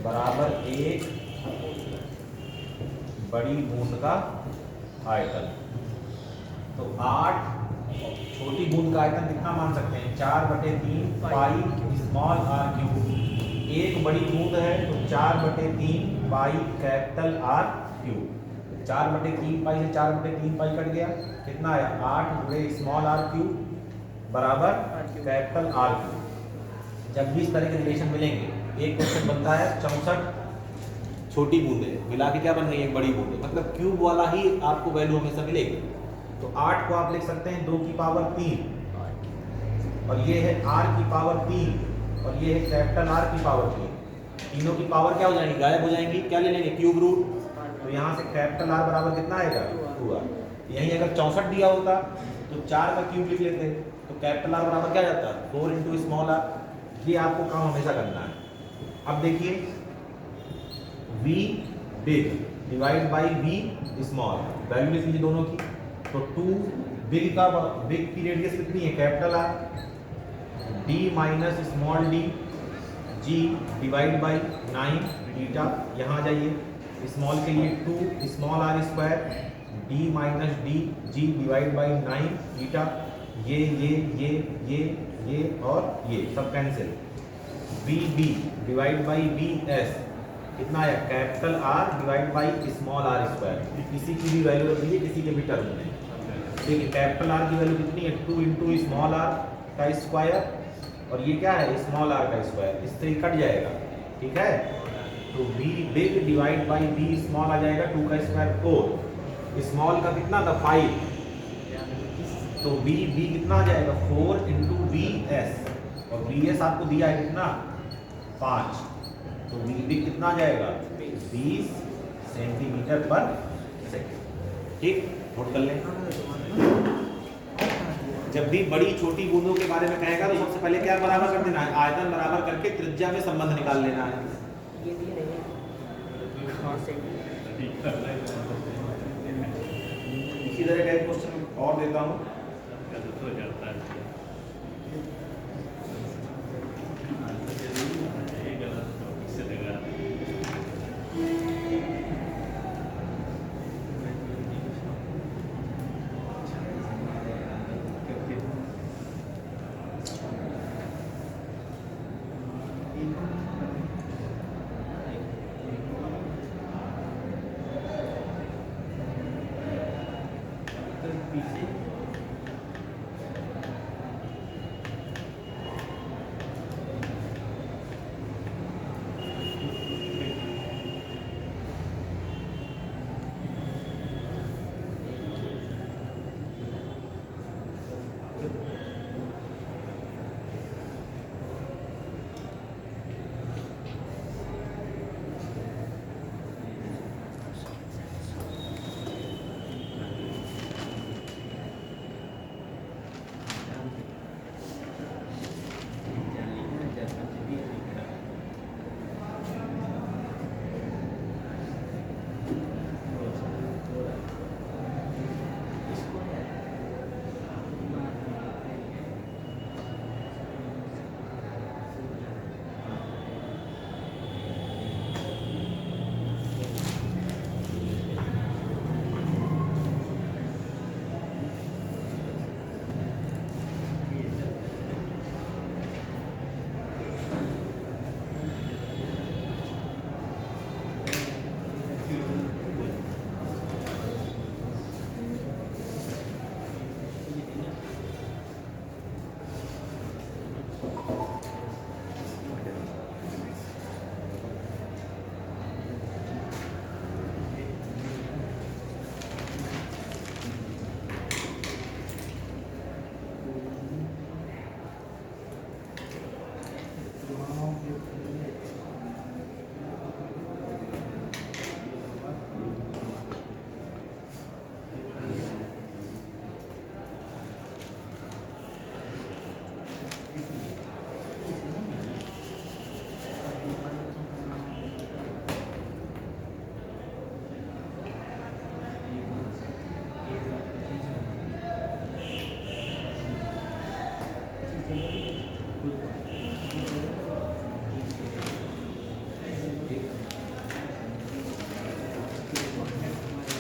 बराबर एक बड़ी बूंद का आयतन। तो 8 छोटी बूंद का आयतन कितना मान सकते हैं, 4/3 पाई स्मॉल आर क्यूब। एक बड़ी बूंद है तो 4/3 पाई कैपिटल आर क्यूब। 4/3 पाई से 4/3 पाई कट गया, कितना आया 8 गुणे स्मॉल आर क्यूब बराबर कैपिटल आर क्यूब। जब भी इस तरह के रिलेशन मिलेंगे, एक क्वेश्चन बनता है 64 छोटी बूंदें मिला के क्या बन रही है, एक बड़ी बूंदें, मतलब क्यूब वाला ही आपको वैल्यू हमेशा मिलेगी। तो 8 को आप लिख सकते हैं 2 की पावर 3, और ये है r की पावर 3, और ये है कैपिटल R की पावर 3। तीनों की पावर क्या हो जाएंगी, गायब हो जाएंगी, क्या ले लेंगे क्यूब रूट। तो यहाँ से कैपिटल R बराबर कितना आएगा 2r। यहीं अगर 64 दिया होता तो 4 का क्यूब लिख लेते, तो कैपिटल R बराबर क्या जाता 4 इंटू स्मॉल r। ये आपको काम हमेशा करना है। अब देखिए v big divide by v small, value लिख लीजिए दोनों की। तो 2 बिग की रेडियस कितनी है capital R, d minus small d g divide by 9 beta. यहाँ जाइए, स्मॉल के लिए 2 small r square d minus d g divide by 9 beta. ये और ये सब cancel. vb divide by vs कितना आया capital R divide by small r square. किसी की भी वैल्यू रख लीजिए, किसी के भी टर्म में। देखिए कैपिटल R की वैल्यू कितनी है 2 इंटू स्मॉल r का स्क्वायर, और ये क्या है स्मॉल r का स्क्वायर, इससे कट जाएगा, ठीक है। तो v big divide by v small आ जाएगा 2 का स्क्वायर 4, स्मॉल का कितना था 5, तो v कितना आ जाएगा 4 इंटू vs, और vs आपको दिया है कितना 5, तो v बिग कितना आ जाएगा 20 सेंटीमीटर पर सेकेंड। ठीक, नोट कर लें। जब भी बड़ी छोटी बूंदों के बारे में कहेगा तो सबसे पहले क्या बराबर कर देना है, आयतन बराबर करके त्रिज्या में संबंध निकाल लेना है। ये दिए रहेंगे इसी तरह का एक क्वेश्चन और देता हूँ। पीछे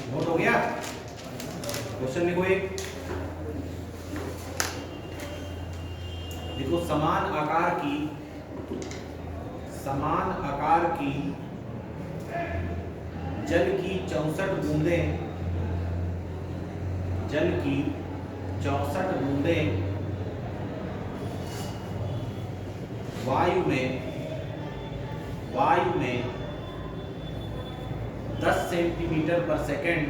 नोट हो गया? क्वेश्चन लिखो एक। देखो समान आकार की जल की 64 बूंदें वायु में 10 सेंटीमीटर पर सेकंड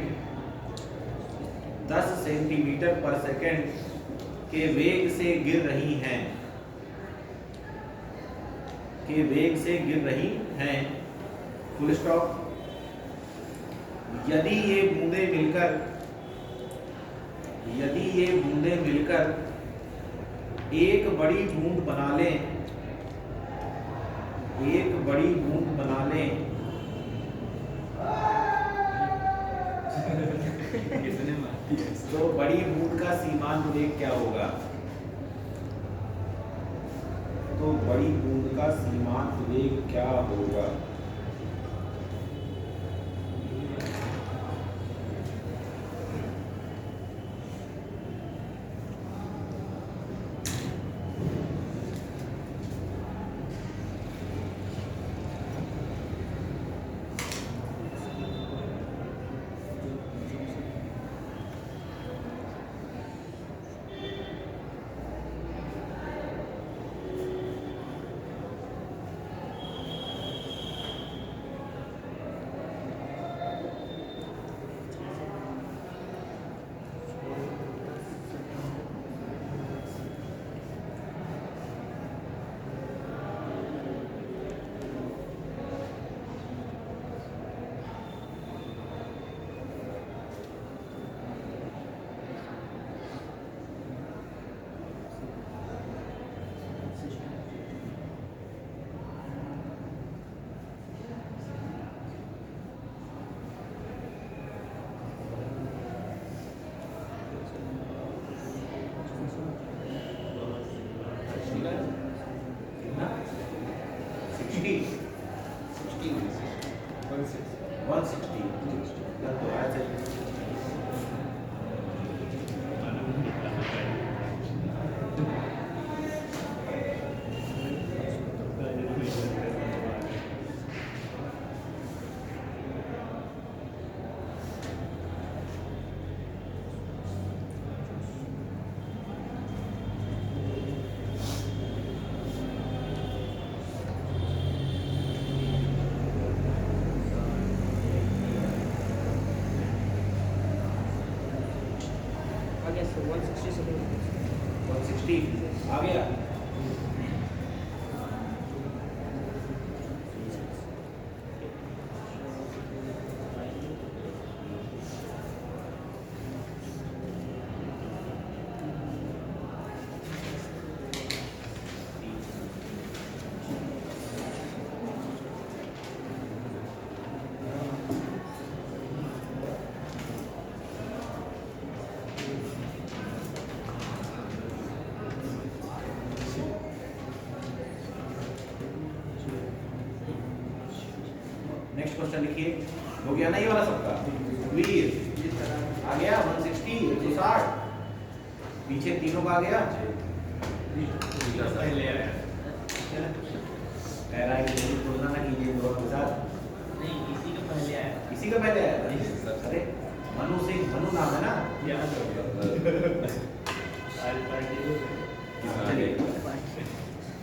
के वेग से गिर रही हैं, फुल स्टॉप। यदि ये बूंदें मिलकर एक बड़ी बूंद बना लें तो बड़ी बूंद का सीमांत वेग क्या होगा? यस 160 सेकेंड 160 आ गया। नेक्स्ट क्वेश्चन लिखिए। हो गया ना ये वाला सबका क्लियर? आ गया 160 160 पीछे तीनों का आ गया। कह रहा है कि मुझे तुलना ना कीजिए दोनों के साथ। नहीं इसी का पहले आया इसी का पहले आया था। अरे मनु सिंह, मनु नाम है ना? चलिए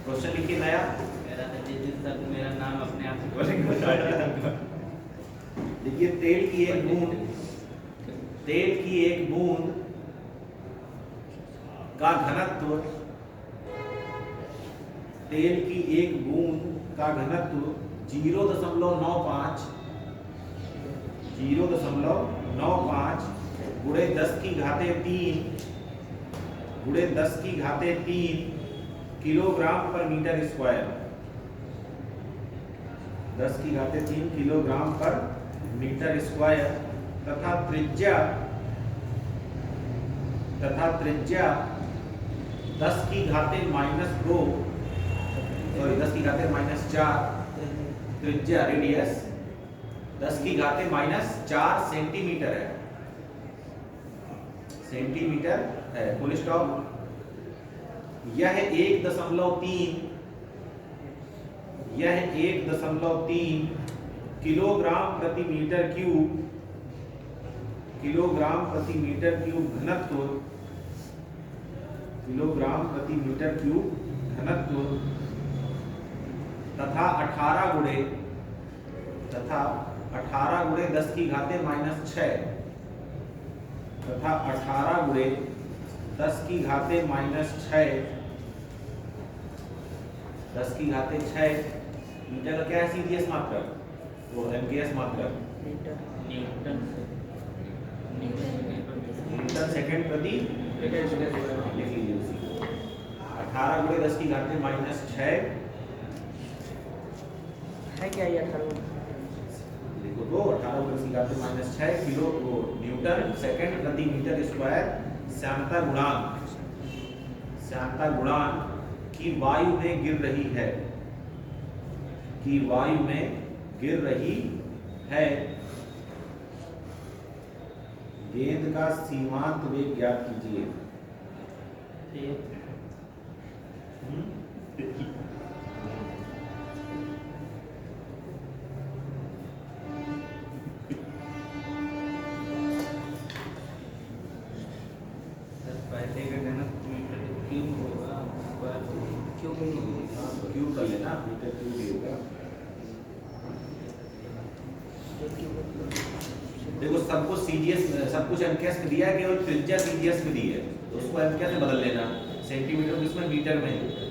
क्वेश्चन लिखिए नया। मेरा था जिस दिन तक मेरा नाम अपने आप से बोलेंगे। देखिए तेल की एक बूंद का घनत्व, तेल की एक बूंद का घनत्व 0.95 गुणे 10 की घाते 3 किलोग्राम पर मीटर स्क्वायर, 10 की घाते 3 किलोग्राम पर मीटर स्क्वायर तथा त्रिज्या 10 की घाते -2 सॉरी 10 की घाते -4 त्रिज्या रेडियस 10 की घाते -4 सेंटीमीटर है फुल स्टॉप। यह 1.3 किलोग्राम प्रति मीटर क्यूब घनत्व तथा 18 गुणे 10 की घाते -6 तथा 18 गुणे 10 की घाते -6 मीटर का क्या है सीजीएस मात्रक, वो एमकेएस मात्रक न्यूटन सेकंड प्रति लिख लीजिए उसी को। 18 गुणे 10 की घाते -6 है क्या ये 18 देखो तो 18 गुणे 10 की घाते -6 किलो न्यूटन सेकंड प्रति मीटर स्क्वायर श्यानता गुणांक की वायु में गिर रही है। गेंद का सीमांत वेग ज्ञात कीजिए। पहले का घनत्व मीटर क्यूब होगा क्यूब कर लेना, मीटर क्यूब ही होगा। देखो सब कुछ सीजीएस सब कुछ एमकेएस में दिया है, केवल त्रिज्या सीजीएस में दी है तो उसको एमकेएस में बदल लेना, सेंटीमीटर किसमें मीटर में।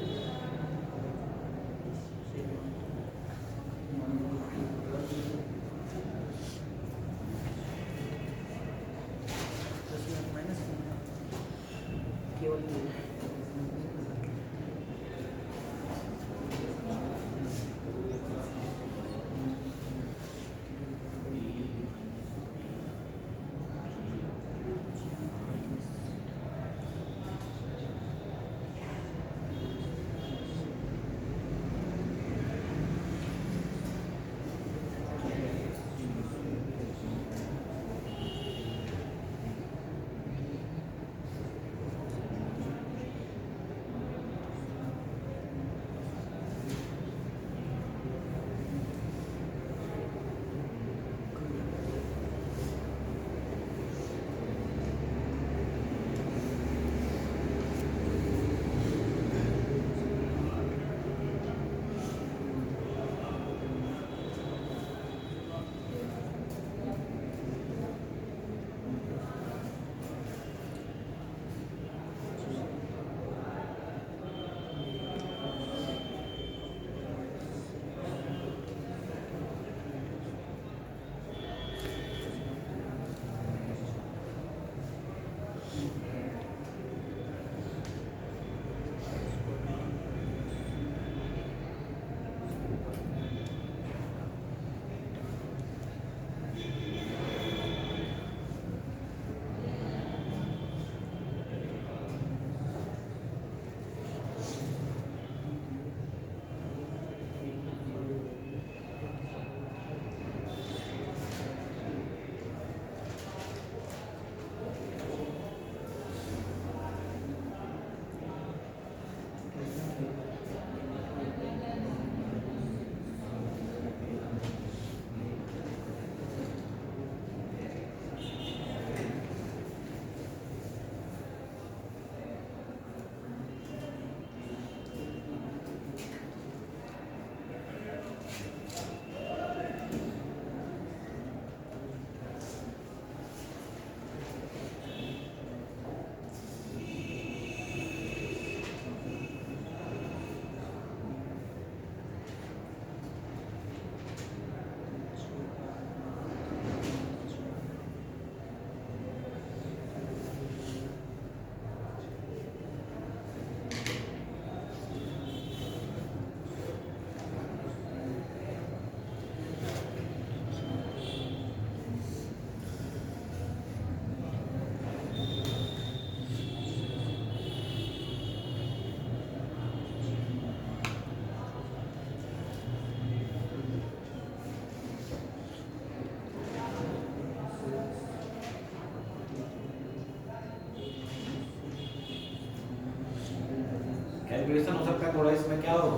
कैलकुलेशन हो सकता है थोड़ा इसमें क्या हो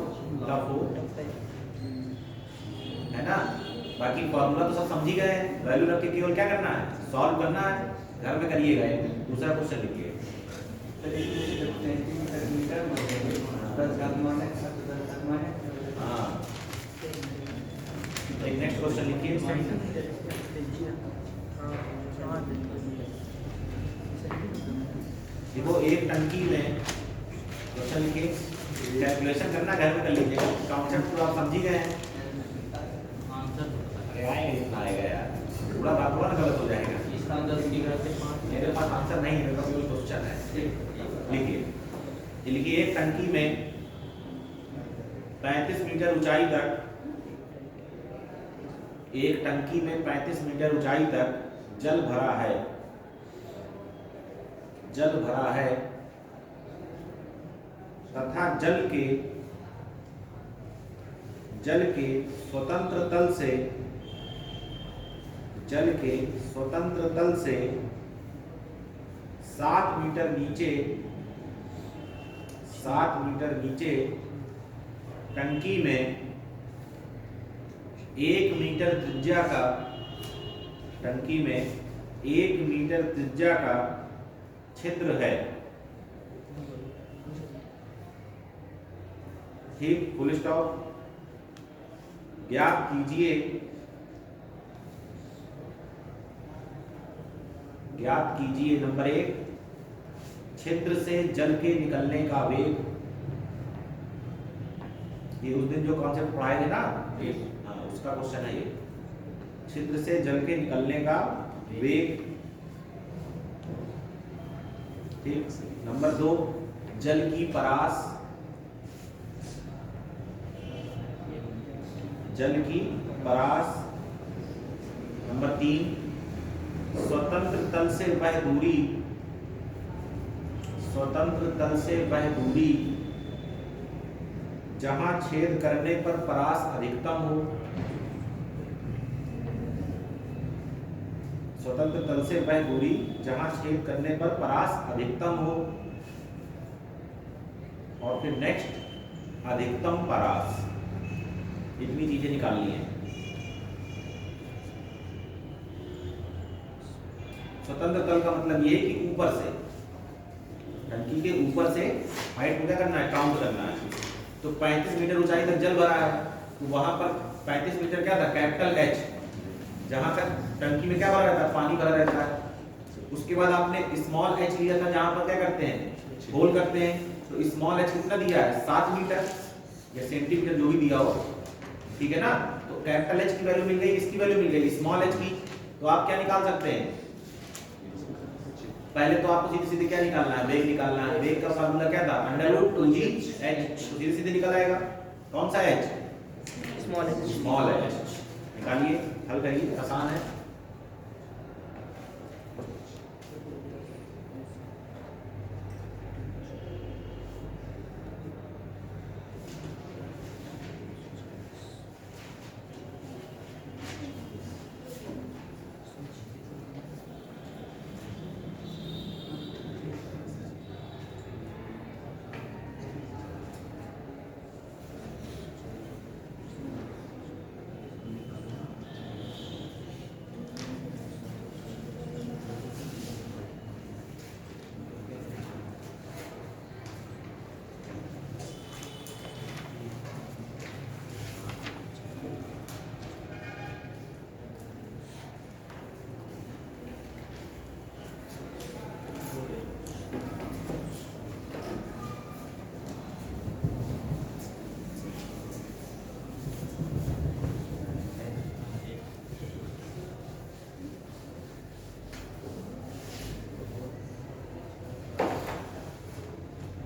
टफ हो, है ना। बाकी फॉर्मूला तो सब समझ ही गए हैं, वैल्यू रख के केवल क्या करना है, सॉल्व करना है, घर में करिएगा। दूसरा क्वेश्चन लिखिए। हाँ, एक नेक्स्ट क्वेश्चन लिखिए। देखो एक टंकी में क्वेश्चन लिखिए, कैलकुलेशन करना घर में कर लीजिएगा, कॉन्सेप्ट तो आप समझ ही गए हैं। अरे आएगा आएगा यार, पूरा बात हुआ ना गलत हो जाएगा। मेरे पास आंसर नहीं है, मेरे पास केवल क्वेश्चन है। लिखिए एक टंकी में 35 मीटर ऊंचाई तक, एक टंकी में 35 मीटर ऊंचाई तक जल भरा है, जल भरा है तथा जल के स्वतंत्र तल से, जल के स्वतंत्र तल से 7 मीटर नीचे, 7 मीटर नीचे टंकी में 1 मीटर त्रिज्या का, टंकी में 1 मीटर त्रिज्या का छिद्र है। ठीक, फुल स्टॉप। ज्ञात कीजिए, ज्ञात कीजिए नंबर 1, छिद्र से जल के निकलने का वेग। ये उस दिन जो कॉन्सेप्ट पढ़ाए थे ना, हाँ उसका क्वेश्चन है ये। छिद्र से जल के निकलने का वेग। ठीक, नंबर 2, जल की परास, जल की परास। नंबर 3, स्वतंत्र तल से वह दूरी, स्वतंत्र तल से वह दूरी जहां छेद करने पर परास अधिकतम हो, स्वतंत्र तल से वह दूरी जहां छेद करने पर परास अधिकतम हो। और फिर नेक्स्ट अधिकतम परास। इतनी चीजें निकालनी है। स्वतंत्र तल का मतलब ये कि ऊपर से, टंकी के ऊपर से हाइट को क्या करना है, काउंट करना है। तो 35 मीटर ऊंचाई तक जल भरा है, तो वहां पर 35 मीटर क्या था, कैपिटल H, जहां तक टंकी में क्या भरा रहता है, पानी भरा रहता है। उसके बाद आपने स्मॉल h लिया था, जहां पर क्या करते हैं, होल करते हैं। तो स्मॉल h कितना दिया है, 7 मीटर या सेंटीमीटर, जो भी दिया हो, ठीक है ना। तो कैपिटल H की वैल्यू मिल गई, इसकी वैल्यू मिल गई स्मॉल h की। तो आप क्या निकाल सकते हैं, पहले तो आपको सीधे सीधे क्या निकालना है, वेग निकालना है। वेग का फार्मूला क्या था, √2gh। तो सीधे सीधे निकल आएगा। कौन सा h, स्मॉल है, स्मॉल h। निकालिए, हल करिए, आसान है।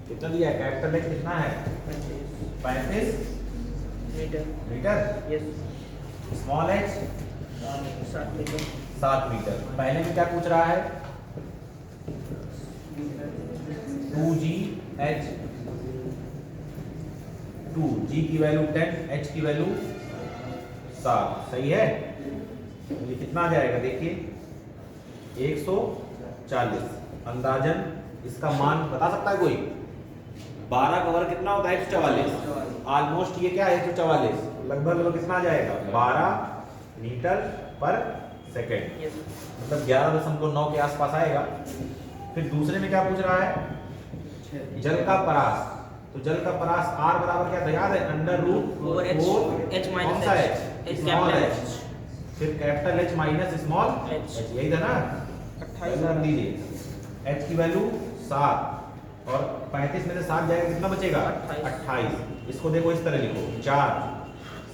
कितना दिया है, कैपिटल H कितना है, 35 metre. Yes, small h 7 metre. 7 metre. पहले में क्या पूछ रहा है, 2gh, 2g की वैल्यू 10, h की वैल्यू 7। सही है। ये कितना आ जाएगा, देखिए 140। अंदाजन इसका मान बता सकता है कोई, 12 का वर्ग कितना होता है 144। ऑलमोस्ट ये क्या है 144, लगभग कितना आ जाएगा 12 मीटर पर सेकेंड, यस मतलब 11.9 के आसपास आएगा। फिर दूसरे में क्या पूछ रहा है जल का परास, तो जल का परास R बराबर क्या था याद है under root over H, H कौन minus सा H, H H small capital H, फिर capital H minus small H। H, यही था ना। 28 रख दीजिए H की वैल्यू 7 और 35 में से 7 जाएगा कितना बचेगा 28। इसको देखो इस तरह लिखो 4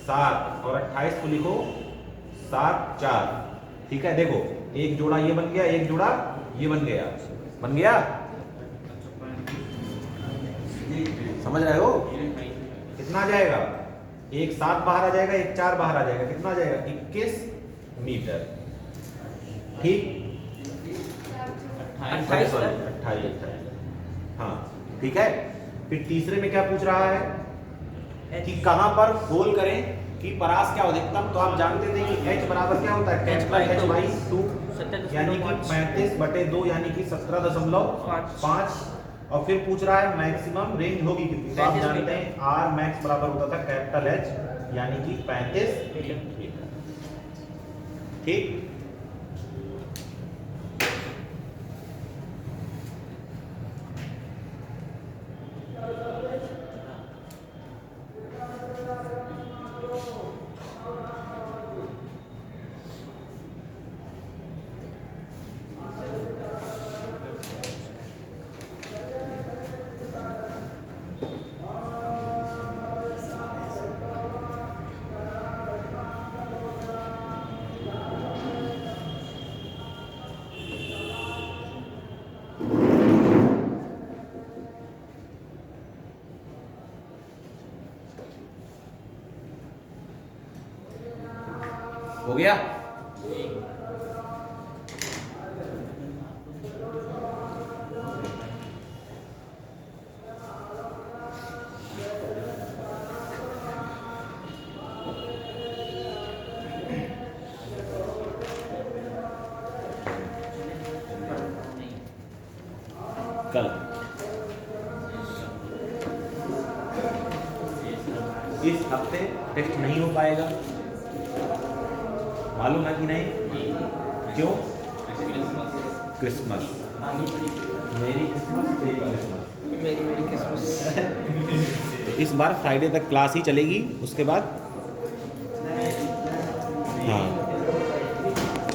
7 और 28 को लिखो 7 4, ठीक है। देखो एक जोड़ा ये बन गया, एक जोड़ा ये बन गया, बन गया, समझ रहे हो कितना आ जाएगा, एक 7 बाहर आ जाएगा, एक 4 बाहर आ जाएगा, कितना आ जाएगा 21 मीटर, ठीक 28 28, हाँ ठीक है। फिर तीसरे में क्या पूछ रहा है कि कहां पर होल करें कि परास क्या हो अधिकतम, तो आप जानते थे कि H बराबर क्या होता है कैपिटल H बाई 2 यानी कि 35/2 यानी कि 17.5, और फिर पूछ रहा है मैक्सिमम रेंज होगी कितनी, तो आप जानते हैं R मैक्स बराबर होता था कैपिटल H यानी कि 35 मीटर, ठीक। हो गया, कल इस हफ्ते टेस्ट नहीं हो पाएगा, मालूम है कि नहीं, क्यों, क्रिसमस, मेरी क्रिसमस तेरी क्रिसमस, मेरी किस्मत। इस बार फ्राइडे तक क्लास ही चलेगी, उसके बाद हाँ